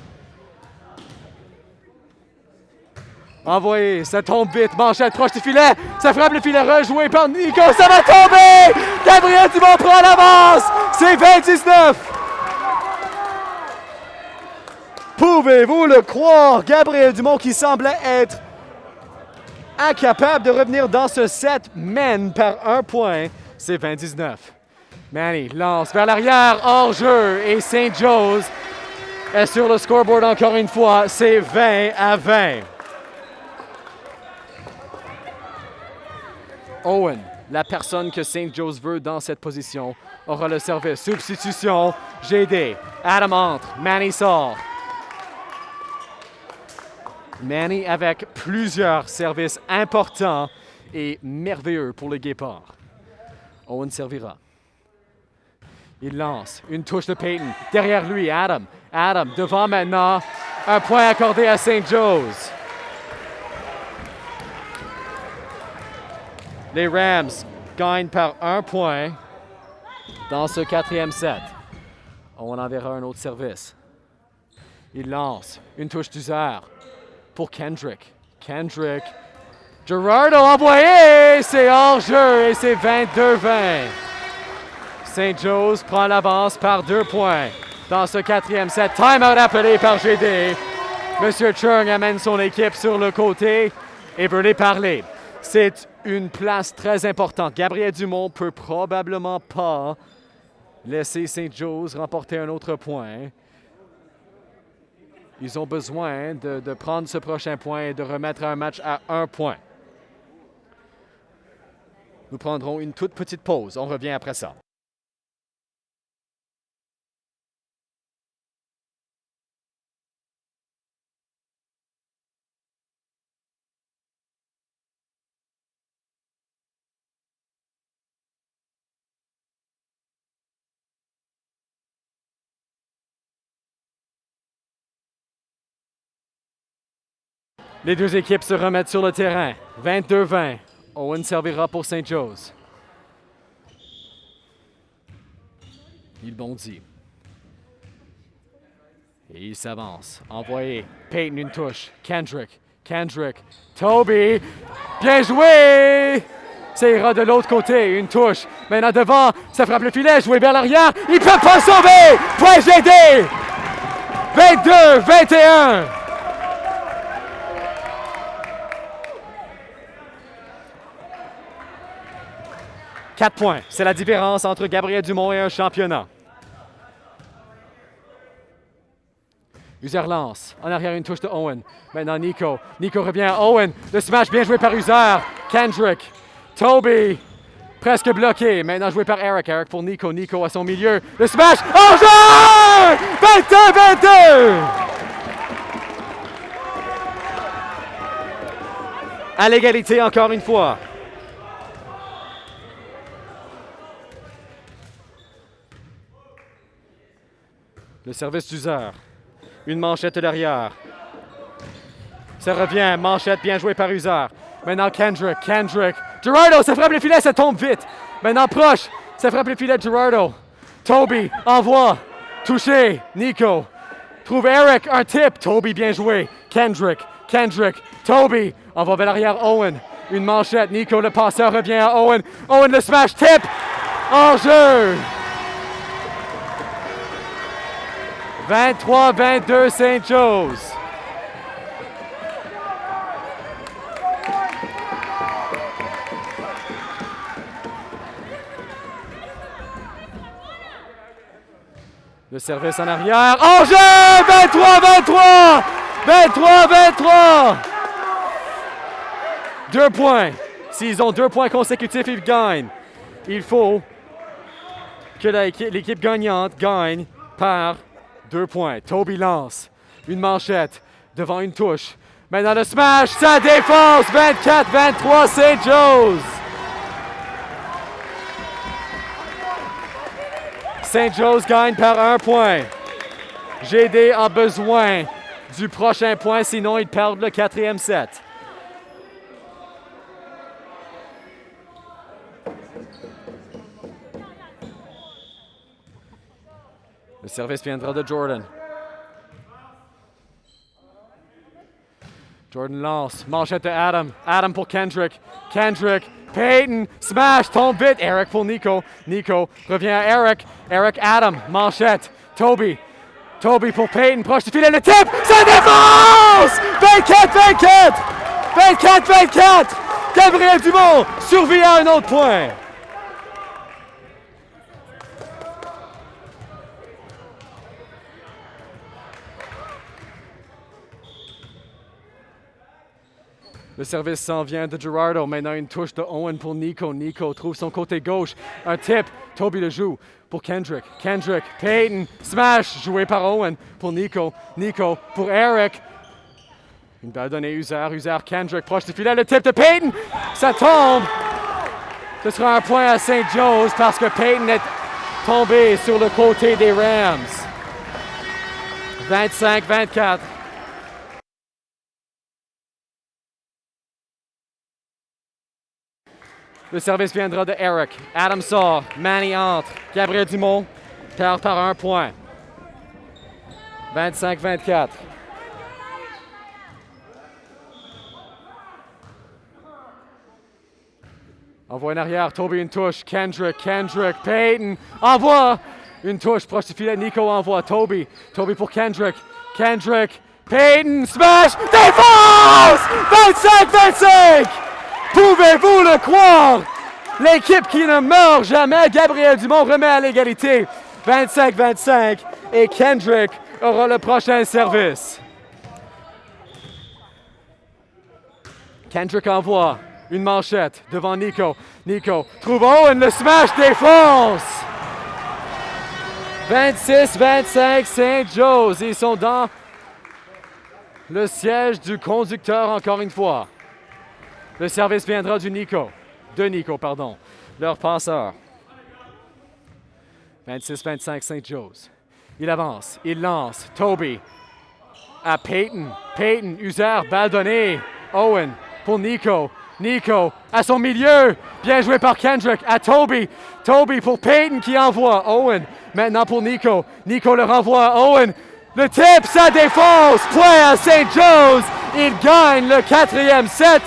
Envoyé, ça tombe vite. Manchette proche du filet. Ça frappe le filet rejoué par Nico. Ça va tomber! Gabriel Dumont prend l'avance. C'est 20-19. Pouvez-vous le croire? Gabriel Dumont qui semblait être incapable de revenir dans ce set mène par 1 point. C'est 20-19. Manny lance vers l'arrière, hors-jeu, et St. Joe's est sur le scoreboard encore une fois. C'est 20-20. Owen, la personne que St. Joe's veut dans cette position, aura le service. Substitution, GD. Adam entre, Manny sort. Manny avec plusieurs services importants et merveilleux pour les Guépards. Owen servira. Il lance une touche de Peyton. Derrière lui, Adam. Adam devant maintenant. Un point accordé à St. Joe's. Les Rams gagnent par 1 point dans ce 4e set. On enverra un autre service. Il lance une touche d'Uzer pour Kendrick. Kendrick. Gerardo envoyé. C'est hors-jeu et c'est 22-20. St. Joe's prend l'avance par 2 points dans ce 4e set. Time-out appelé par GD. Monsieur Chung amène son équipe sur le côté et veut les parler. C'est une place très importante. Gabriel Dumont peut probablement pas laisser St. Joe's remporter un autre point. Ils ont besoin de prendre ce prochain point et de remettre un match à 1 point. Nous prendrons une toute petite pause. On revient après ça. Les deux équipes se remettent sur le terrain. 22-20. Owen servira pour St. Joe's. Il bondit. Et il s'avance. Envoyé. Peyton une touche. Kendrick. Kendrick. Toby. Bien joué! Ça ira de l'autre côté. Une touche. Maintenant devant. Ça frappe le filet. Joué vers l'arrière. Il peut pas sauver! Point GD! 22-21. 4 points. C'est la différence entre Gabriel Dumont et un championnat. Uzer lance. En arrière, une touche de Owen. Maintenant, Nico. Nico revient à Owen. Le smash bien joué par Uzer. Kendrick. Toby. presque bloqué. Maintenant joué par Eric. Eric pour Nico. Nico à son milieu. Le smash. En jeu! 22-22! À l'égalité encore une fois. Le service d'User. Une manchette derrière. Ça revient. Manchette bien jouée par User. Maintenant Kendrick. Gerardo, ça frappe le filet, ça tombe vite. Maintenant proche. Ça frappe le filet de Gerardo. Toby envoie. Touché. Nico. Trouve Eric. Un tip. Toby bien joué. Kendrick. Toby. Envoie vers l'arrière Owen. Une manchette. Nico le passeur revient à Owen. Owen le smash. Tip. En jeu. 23-22 St. Joe's. Le service en arrière. En jeu! 23-23! 23-23! 2 points. S'ils ont 2 points consécutifs, ils gagnent. Il faut que l'équipe gagnante gagne par 2 points. Toby lance. Une manchette devant une touche. Maintenant le smash, ça défense. 24-23 St. Joe's. St. Joe's gagne par 1 point. GD a besoin du prochain point, sinon ils perdent le 4e set. Le service viendra de Jordan. Jordan lance. Manchette de Adam. Adam pour Kendrick. Payton. Smash. Tombe vite. Eric pour Nico. Nico revient à Eric. Adam. Manchette. Toby pour Payton. Proche du filet. Le tip. Ça défense! 24-24! 24-24! Gabriel Dumont survit à un autre point. Le service s'en vient de Gerardo. Maintenant, une touche de Owen pour Nico. Nico trouve son côté gauche. Un tip. Toby le joue pour Kendrick. Payton. Smash. Joué par Owen pour Nico. Nico pour Eric. Une balle donnée User. Kendrick proche du filet. Le tip de Payton. Ça tombe. Ce sera un point à St. Joe's parce que Payton est tombé sur le côté des Rams. 25-24. Le service viendra de Eric. Adam sort. Manny entre. Gabriel Dumont perd par 1 point. 25-24. Envoie en arrière. Toby une touche. Kendrick. Payton envoie. Une touche proche du filet. Nico envoie. Toby pour Kendrick. Payton. Smash. Défense! 25-25! Pouvez-vous le croire? L'équipe qui ne meurt jamais, Gabriel Dumont remet à l'égalité. 25-25 et Kendrick aura le prochain service. Kendrick envoie une manchette devant Nico. Trouve Owen, le smash défense. 26-25 St. Joe's. Ils sont dans le siège du conducteur encore une fois. Le service viendra de Nico, leur passeur. 26-25 St. Joe's. Il avance, il lance. Toby à Payton. User, balle donnée. Owen pour Nico. À son milieu. Bien joué par Kendrick. À Toby pour Payton qui envoie. Owen maintenant pour Nico. Le renvoie à Owen. Le tip, sa défense. Point à St. Joe's. Il gagne le 4e set.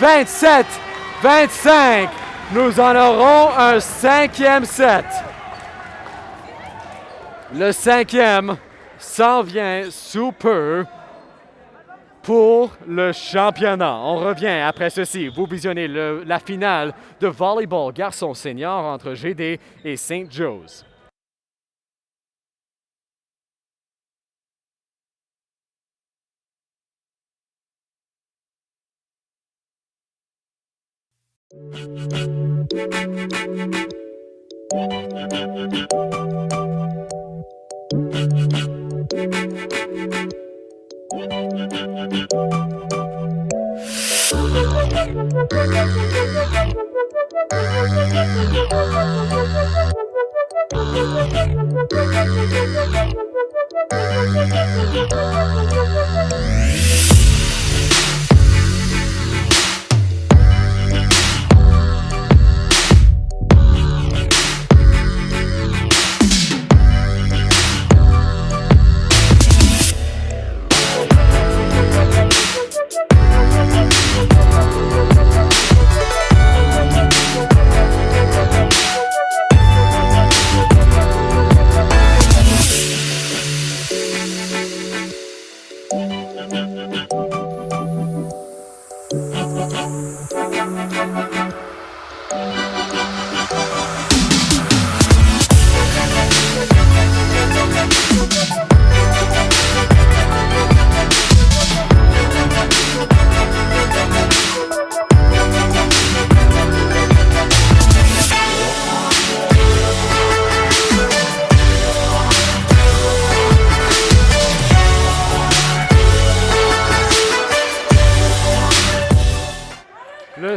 27-25. Nous en aurons un 5e set. Le 5e s'en vient sous peu pour le championnat. On revient après ceci. Vous visionnez la finale de volleyball garçon senior entre GD et St. Joe's. Le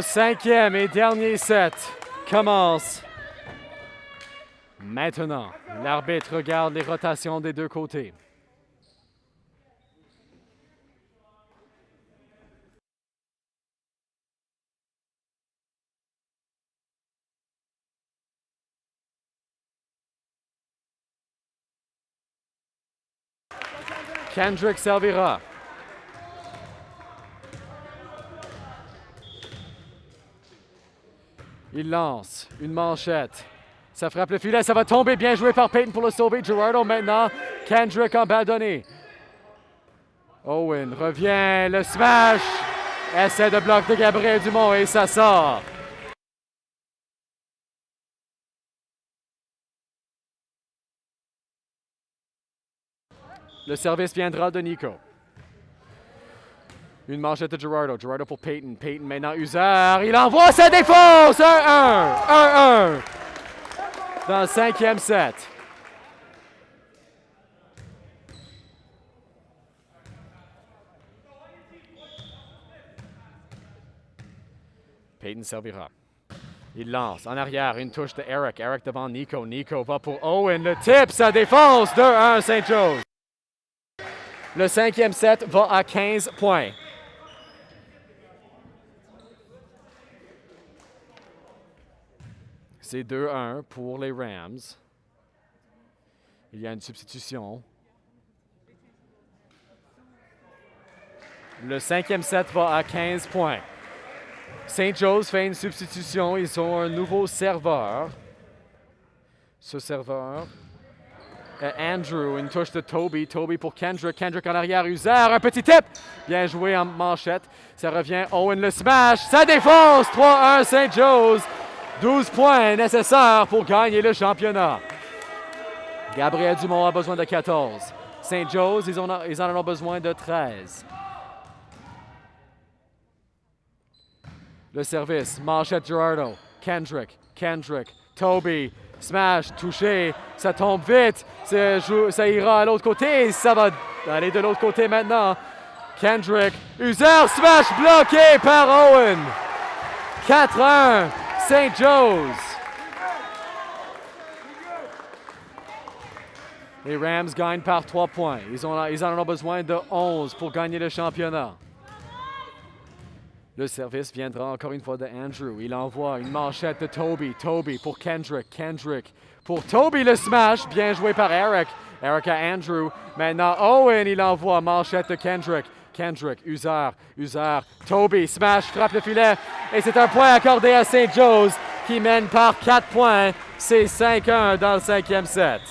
cinquième et dernier set commence maintenant. L'arbitre regarde les rotations des deux côtés. Kendrick servira. Il lance une manchette. Ça frappe le filet, ça va tomber. Bien joué par Payton pour le sauver. Girardo maintenant. Kendrick abandonné. Owen revient. Le smash. Essai de bloc de Gabriel Dumont et ça sort. Le service viendra de Nico. Une manchette de Girardo. Girardo pour Payton. Payton maintenant User. Il envoie sa défense. 1-1. 1-1. Dans le cinquième set. Payton servira. Il lance en arrière. Une touche de Eric. Eric devant Nico. Nico va pour Owen. Le tip, sa défense. 2-1 St. Joe's. Le cinquième set va à 15 points. C'est 2-1 pour les Rams. Il y a une substitution. Le cinquième set va à 15 points. St. Joe's fait une substitution. Ils ont un nouveau serveur. Ce serveur Andrew, une touche de Toby. Toby pour Kendrick. Kendrick en arrière. User, un petit tip. Bien joué en manchette. Ça revient. Owen le smash. Ça défonce. 3-1 St. Joe's. 12 points nécessaires pour gagner le championnat. Gabriel Dumont a besoin de 14. St. Joe's, ils en ont besoin de 13. Le service. Manchette Girardo. Kendrick. Toby. Smash, touché, ça tombe vite, ça ira à l'autre côté, ça va aller de l'autre côté maintenant. Kendrick, User, smash bloqué par Owen. 4-1, St. Joe's. Les Rams gagnent par 3 points. Ils en ont besoin de 11 pour gagner le championnat. Le service viendra encore une fois de Andrew. Il envoie une manchette de Toby. Toby pour Kendrick. Kendrick pour Toby le smash. Bien joué par Eric. Eric à Andrew. Maintenant Owen, il envoie manchette de Kendrick. Kendrick, User. Toby, smash, frappe le filet. Et c'est un point accordé à St. Joe's qui mène par 4 points. C'est 5-1 dans le cinquième set.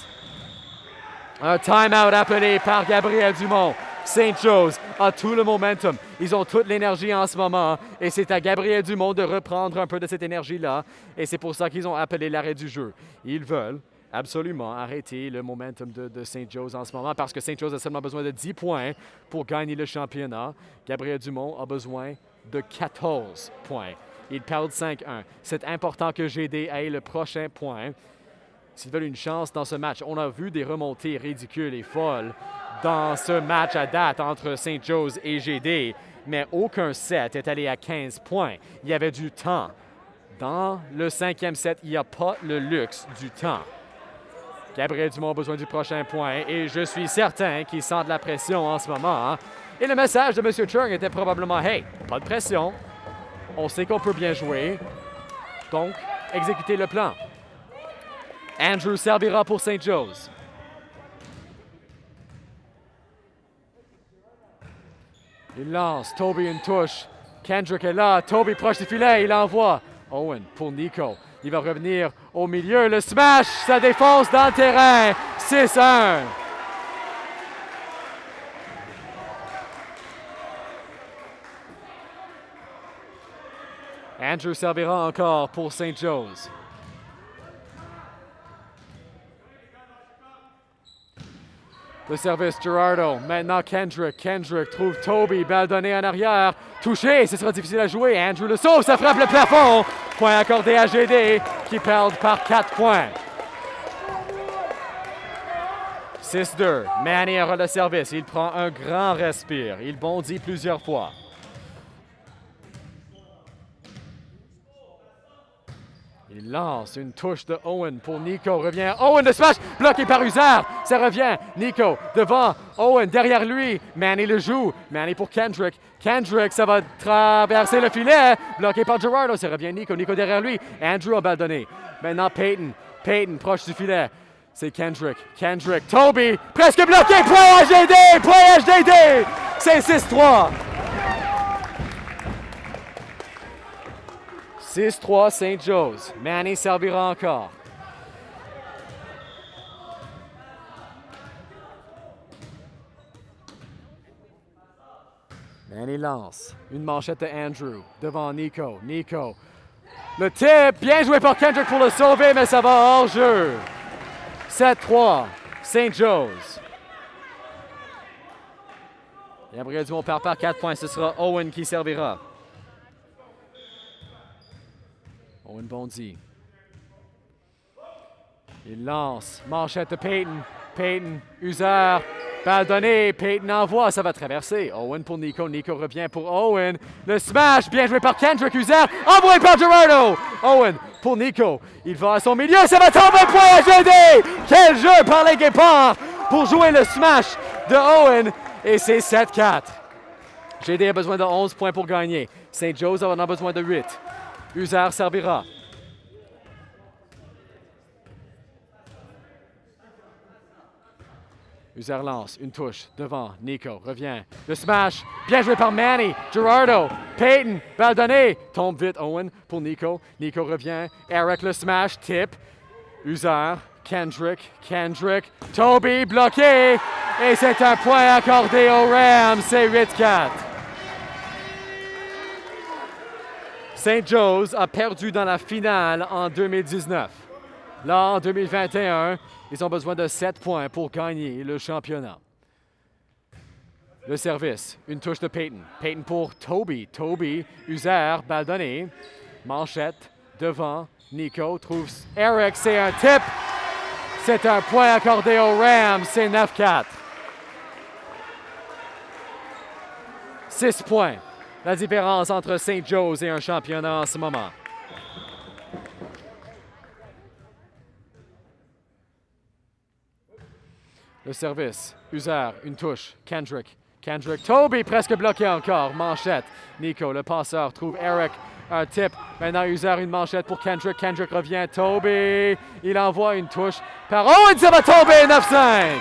Un time-out appelé par Gabriel Dumont. St. Joe's a tout le momentum. Ils ont toute l'énergie en ce moment. Et c'est à Gabriel Dumont de reprendre un peu de cette énergie-là. Et c'est pour ça qu'ils ont appelé l'arrêt du jeu. Ils veulent absolument arrêter le momentum de St. Joe's en ce moment parce que St. Joe's a seulement besoin de 10 points pour gagner le championnat. Gabriel Dumont a besoin de 14 points. Ils perdent 5-1. C'est important que GD ait le prochain point s'ils veulent une chance dans ce match. On a vu des remontées ridicules et folles dans ce match à date entre St. Joe's et GD, mais aucun set est allé à 15 points. Il y avait du temps. Dans le 5e set, il n'y a pas le luxe du temps. Gabriel Dumont a besoin du prochain point et je suis certain qu'il sent de la pression en ce moment. Et le message de M. Chung était probablement « Hey, pas de pression. On sait qu'on peut bien jouer. Donc, exécutez le plan. » Andrew servira pour St. Joe's. Il lance. Toby une touche. Kendrick est là. Toby proche du filet. Il envoie. Owen pour Nico. Il va revenir au milieu. Le smash, ça défonce dans le terrain. 6-1. Andrew servira encore pour St. Joe's. Le service, Gerardo. Maintenant, Kendrick. Kendrick trouve Toby. Balle donnée en arrière. Touché, ce sera difficile à jouer. Andrew le sauve, ça frappe le plafond. Point accordé à GD qui perd par 4 points. 6-2. Manny aura le service. Il prend un grand respire. Il bondit plusieurs fois. Il lance une touche de Owen pour Nico. Revient Owen, le smash bloqué par Huzer. Ça revient. Nico devant Owen, derrière lui. Manny le joue. Manny pour Kendrick. Kendrick, ça va traverser le filet. Bloqué par Gerardo. Ça revient Nico. Nico derrière lui. Andrew a balle donnée. Maintenant Peyton. Peyton proche du filet. C'est Kendrick. Kendrick. Toby presque bloqué. Point HDD. Point HDD. C'est 6-3. 6-3 St. Joe's. Manny servira encore. Manny lance. Une manchette de Andrew devant Nico. Nico. Le tip. Bien joué par Kendrick pour le sauver, mais ça va hors jeu. 7-3 St. Joe's. Gabriel Dumont perd par 4 points. Ce sera Owen qui servira. Owen bondit. Il lance. Manchette de Peyton. Peyton, Huzer. Balle donnée. Peyton envoie. Ça va traverser. Owen pour Nico. Nico revient pour Owen. Le smash. Bien joué par Kendrick. Huzer. Envoyé par Gerardo. Owen pour Nico. Il va à son milieu. Ça va tomber. Point à GD. Quel jeu par les Guépards pour jouer le smash de Owen. Et c'est 7-4. GD a besoin de 11 points pour gagner. St. Joe's en a besoin de 8. Huzer servira. Huzer lance, une touche, devant, Nico, revient. Le smash, bien joué par Manny, Gerardo, Peyton, balle donnée. Tombe vite Owen pour Nico. Nico revient, Eric le smash, tip. Huzer, Kendrick, Toby bloqué. Et c'est un point accordé aux Rams, c'est 8-4. St. Joe's a perdu dans la finale en 2019. Là, en 2021, ils ont besoin de 7 points pour gagner le championnat. Le service, une touche de Peyton. Peyton pour Toby. Toby, Huzer, balle donnée. Manchette, devant. Nico trouve Eric, c'est un tip. C'est un point accordé aux Rams, c'est 9-4. 6 points. La différence entre St. Joe's et un championnat en ce moment. Le service. Huzer, une touche. Kendrick. Toby presque bloqué encore. Manchette. Nico, le passeur, trouve Eric. Un tip. Maintenant, Huzer, une manchette pour Kendrick. Kendrick revient. Toby. Il envoie une touche par Owen. Ça va tomber. 9-5.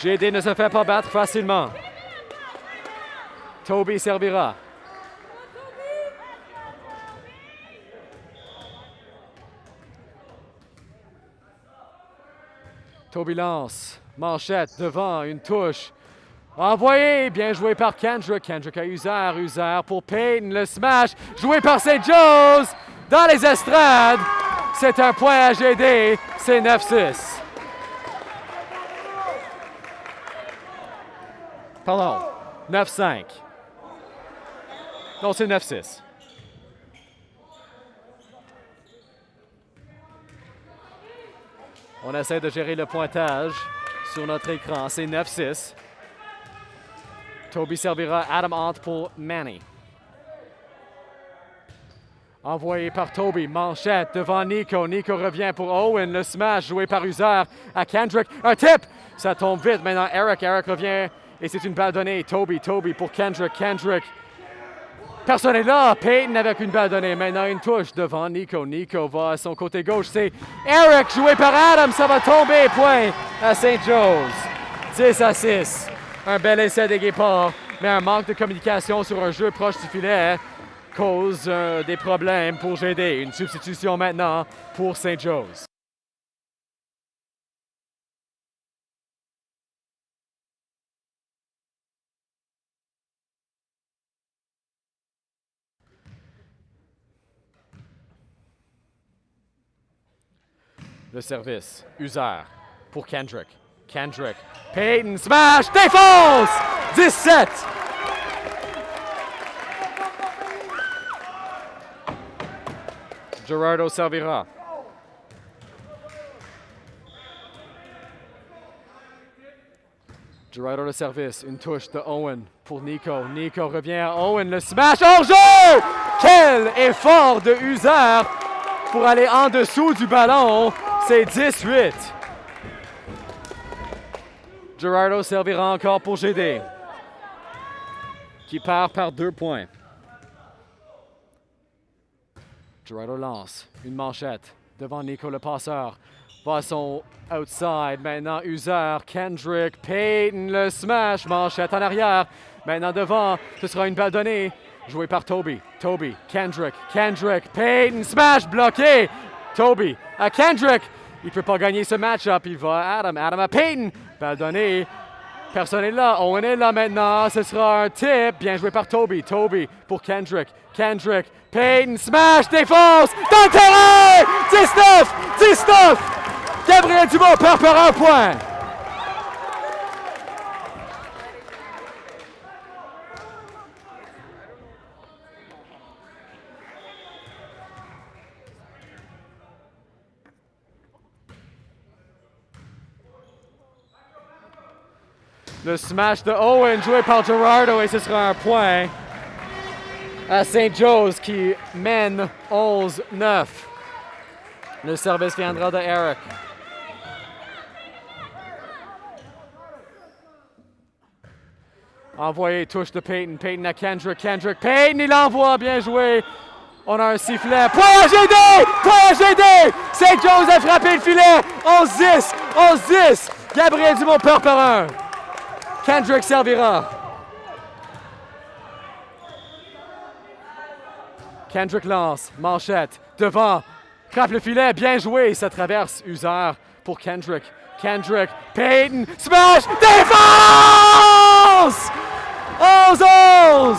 GD ne se fait pas battre facilement. Toby servira. Toby lance. Manchette devant, une touche. Envoyé, bien joué par Kendrick. Kendrick à Huzer pour Peyton. Le smash, joué par St. Joe's. Dans les estrades, c'est un point à GD. C'est 9-6. Pardon, 9-5. Non, c'est 9-6. On essaie de gérer le pointage sur notre écran. C'est 9-6. Toby servira Adam Hunt pour Manny. Envoyé par Toby, manchette devant Nico. Nico revient pour Owen. Le smash joué par User à Kendrick. Un tip! Ça tombe vite. Maintenant, Eric revient et c'est une balle donnée. Toby pour Kendrick. Kendrick. Personne n'est là. Peyton avec une balle donnée. Maintenant, une touche devant Nico. Nico va à son côté gauche. C'est Eric joué par Adam. Ça va tomber. Point à St. Joe's. 10-6. Un bel essai des Guépards, mais un manque de communication sur un jeu proche du filet cause des problèmes pour GD. Une substitution maintenant pour St. Joe's. Le service, User pour Kendrick. Kendrick, Peyton, smash, défonce! 17! Gerardo servira. Gerardo le service, une touche de Owen pour Nico. Nico revient à Owen, le smash hors jeu! Quel effort de User pour aller en dessous du ballon. C'est 18. Gerardo servira encore pour GD, qui part par 2 points. Gerardo lance une manchette devant Nico le passeur. Va son outside. Maintenant, User, Kendrick, Peyton, le smash. Manchette en arrière. Maintenant devant, ce sera une balle donnée. Joué par Toby. Kendrick, Peyton, smash, bloqué. Toby à Kendrick. Il ne peut pas gagner ce match-up. Il va à Adam. Adam à Peyton. Balle donnée. Personne n'est là. Owen est là maintenant. Ce sera un tip. Bien joué par Toby. Toby pour Kendrick. Peyton, smash, défonce. Dans le terrain. 19. Gabriel Dumont perd par 1 point. Le smash de Owen joué par Gerardo et ce sera un point à St. Joe's qui mène 11-9. Le service viendra de Eric. Envoyé, touche de Peyton. Peyton à Kendrick. Peyton, il envoie. Bien joué. On a un sifflet. Point à GD! St. Joe's a frappé le filet. 11-10. Gabriel Dumont perd par 1. Kendrick servira. Kendrick lance. Manchette. Devant. Frappe le filet. Bien joué. Ça traverse. User pour Kendrick. Peyton. Smash. Défense! 11-11.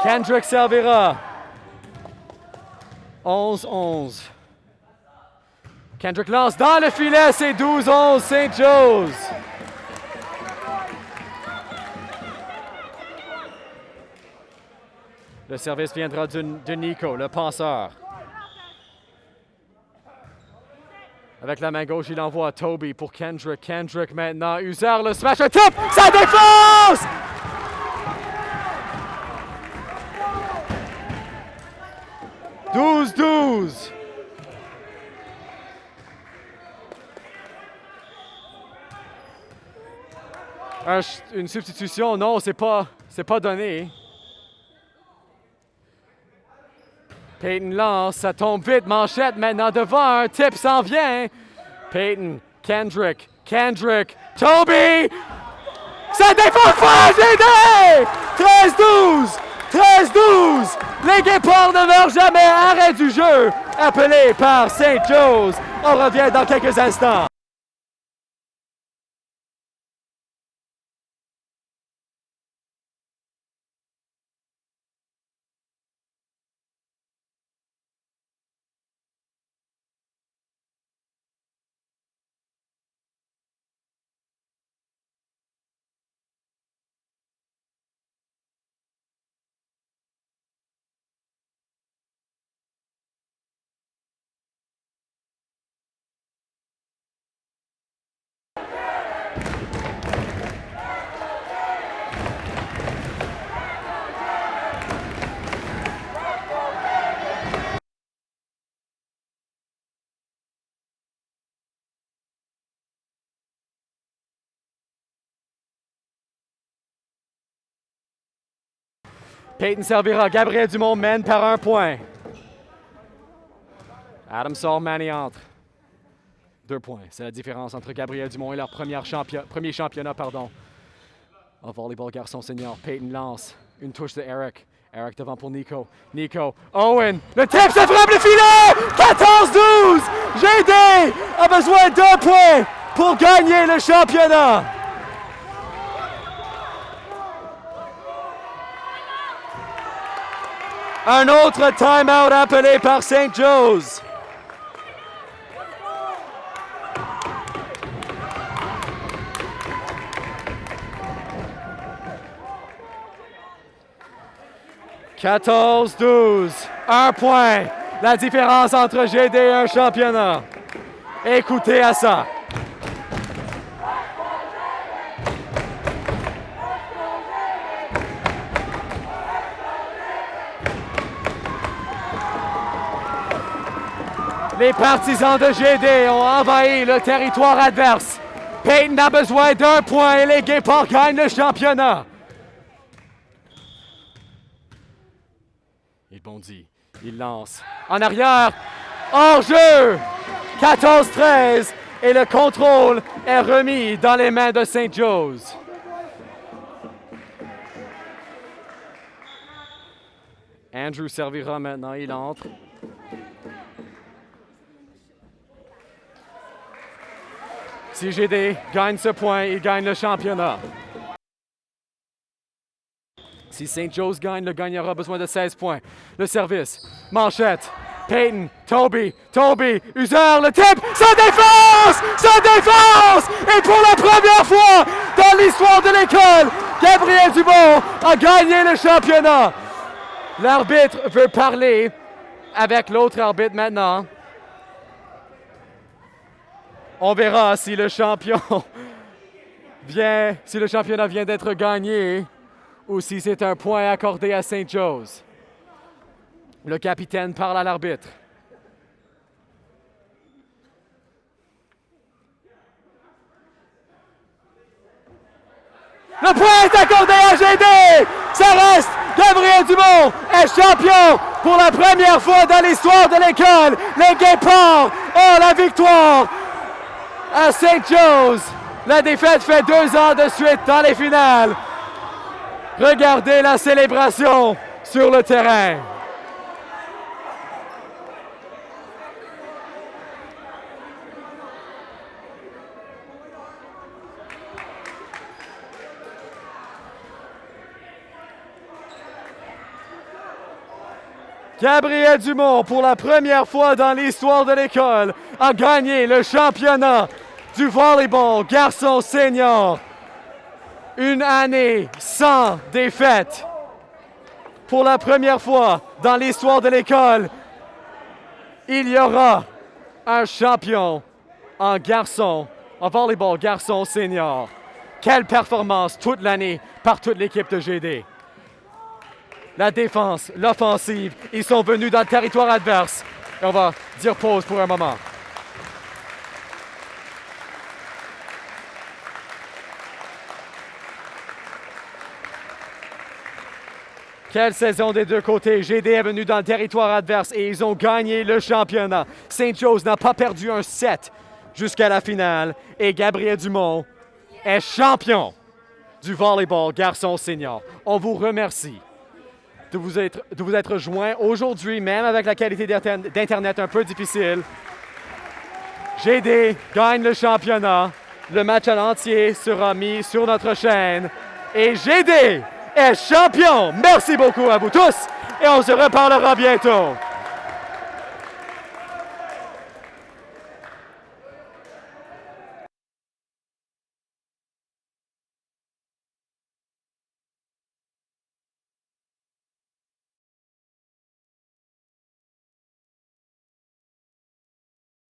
Kendrick servira. 11-11. Kendrick lance dans le filet. C'est 12-11 St. Joe's. Le service viendra de Nico, le passeur. Avec la main gauche, il envoie Toby pour Kendrick. Maintenant, User le smash, un tip, ça défonce! « 12-12. Une substitution, non, c'est pas donné. Peyton lance, ça tombe vite, manchette maintenant devant, un tip s'en vient. Peyton, Kendrick, Toby! Ça défend pas, GD! 13-12! Les Guépards ne meurent jamais, arrêt du jeu! Appelé par St. Joe's. On revient dans quelques instants. Peyton servira. Gabriel Dumont mène par 1 point. Adam sort, Manny entre. 2 points. C'est la différence entre Gabriel Dumont et leur premier championnat. En volleyball garçon senior. Peyton lance. Une touche de Eric. Eric devant pour Nico. Nico. Owen. Le tip, ça frappe le filet! 14-12! GD a besoin d'1 point pour gagner le championnat. Un autre time-out appelé par St. Joe's. « 14-12, 1 point. La différence entre GD et un championnat. Écoutez à ça. Les partisans de GD ont envahi le territoire adverse. Peyton a besoin d'1 point et les Guépards gagnent le championnat. Il bondit, il lance. En arrière, hors-jeu! 14-13 et le contrôle est remis dans les mains de St. Joe's. Andrew servira maintenant, il entre. Si GD gagne ce point, il gagne le championnat. Si St. Joe's gagne, le gagnant aura besoin de 16 points. Le service, manchette, Peyton, Toby, User, le tip, sa défense! Et pour la première fois dans l'histoire de l'école, Gabriel Dumont a gagné le championnat. L'arbitre veut parler avec l'autre arbitre maintenant. On verra si le championnat vient d'être gagné ou si c'est un point accordé à St. Joe's. Le capitaine parle à l'arbitre. Le point est accordé à GD! Ça reste! Gabriel Dumont est champion pour la première fois dans l'histoire de l'école. Les Guépards ont la victoire à St. Joe's. La défaite fait 2 ans de suite dans les finales. Regardez la célébration sur le terrain. Gabriel Dumont, pour la première fois dans l'histoire de l'école, a gagné le championnat du volleyball garçon senior. Une année sans défaite. Pour la première fois dans l'histoire de l'école, il y aura un champion en volleyball garçon senior. Quelle performance toute l'année par toute l'équipe de GD. La défense, l'offensive, ils sont venus dans le territoire adverse. Et on va dire pause pour un moment. Quelle saison des deux côtés. GD est venu dans le territoire adverse et ils ont gagné le championnat. St. Joe's n'a pas perdu un set jusqu'à la finale. Et Gabriel Dumont est champion du volleyball garçon senior. On vous remercie de vous être joints aujourd'hui, même avec la qualité d'Internet un peu difficile. GD gagne le championnat. Le match à l'entier sera mis sur notre chaîne. Et GD est champion. Merci beaucoup à vous tous et on se reparlera bientôt.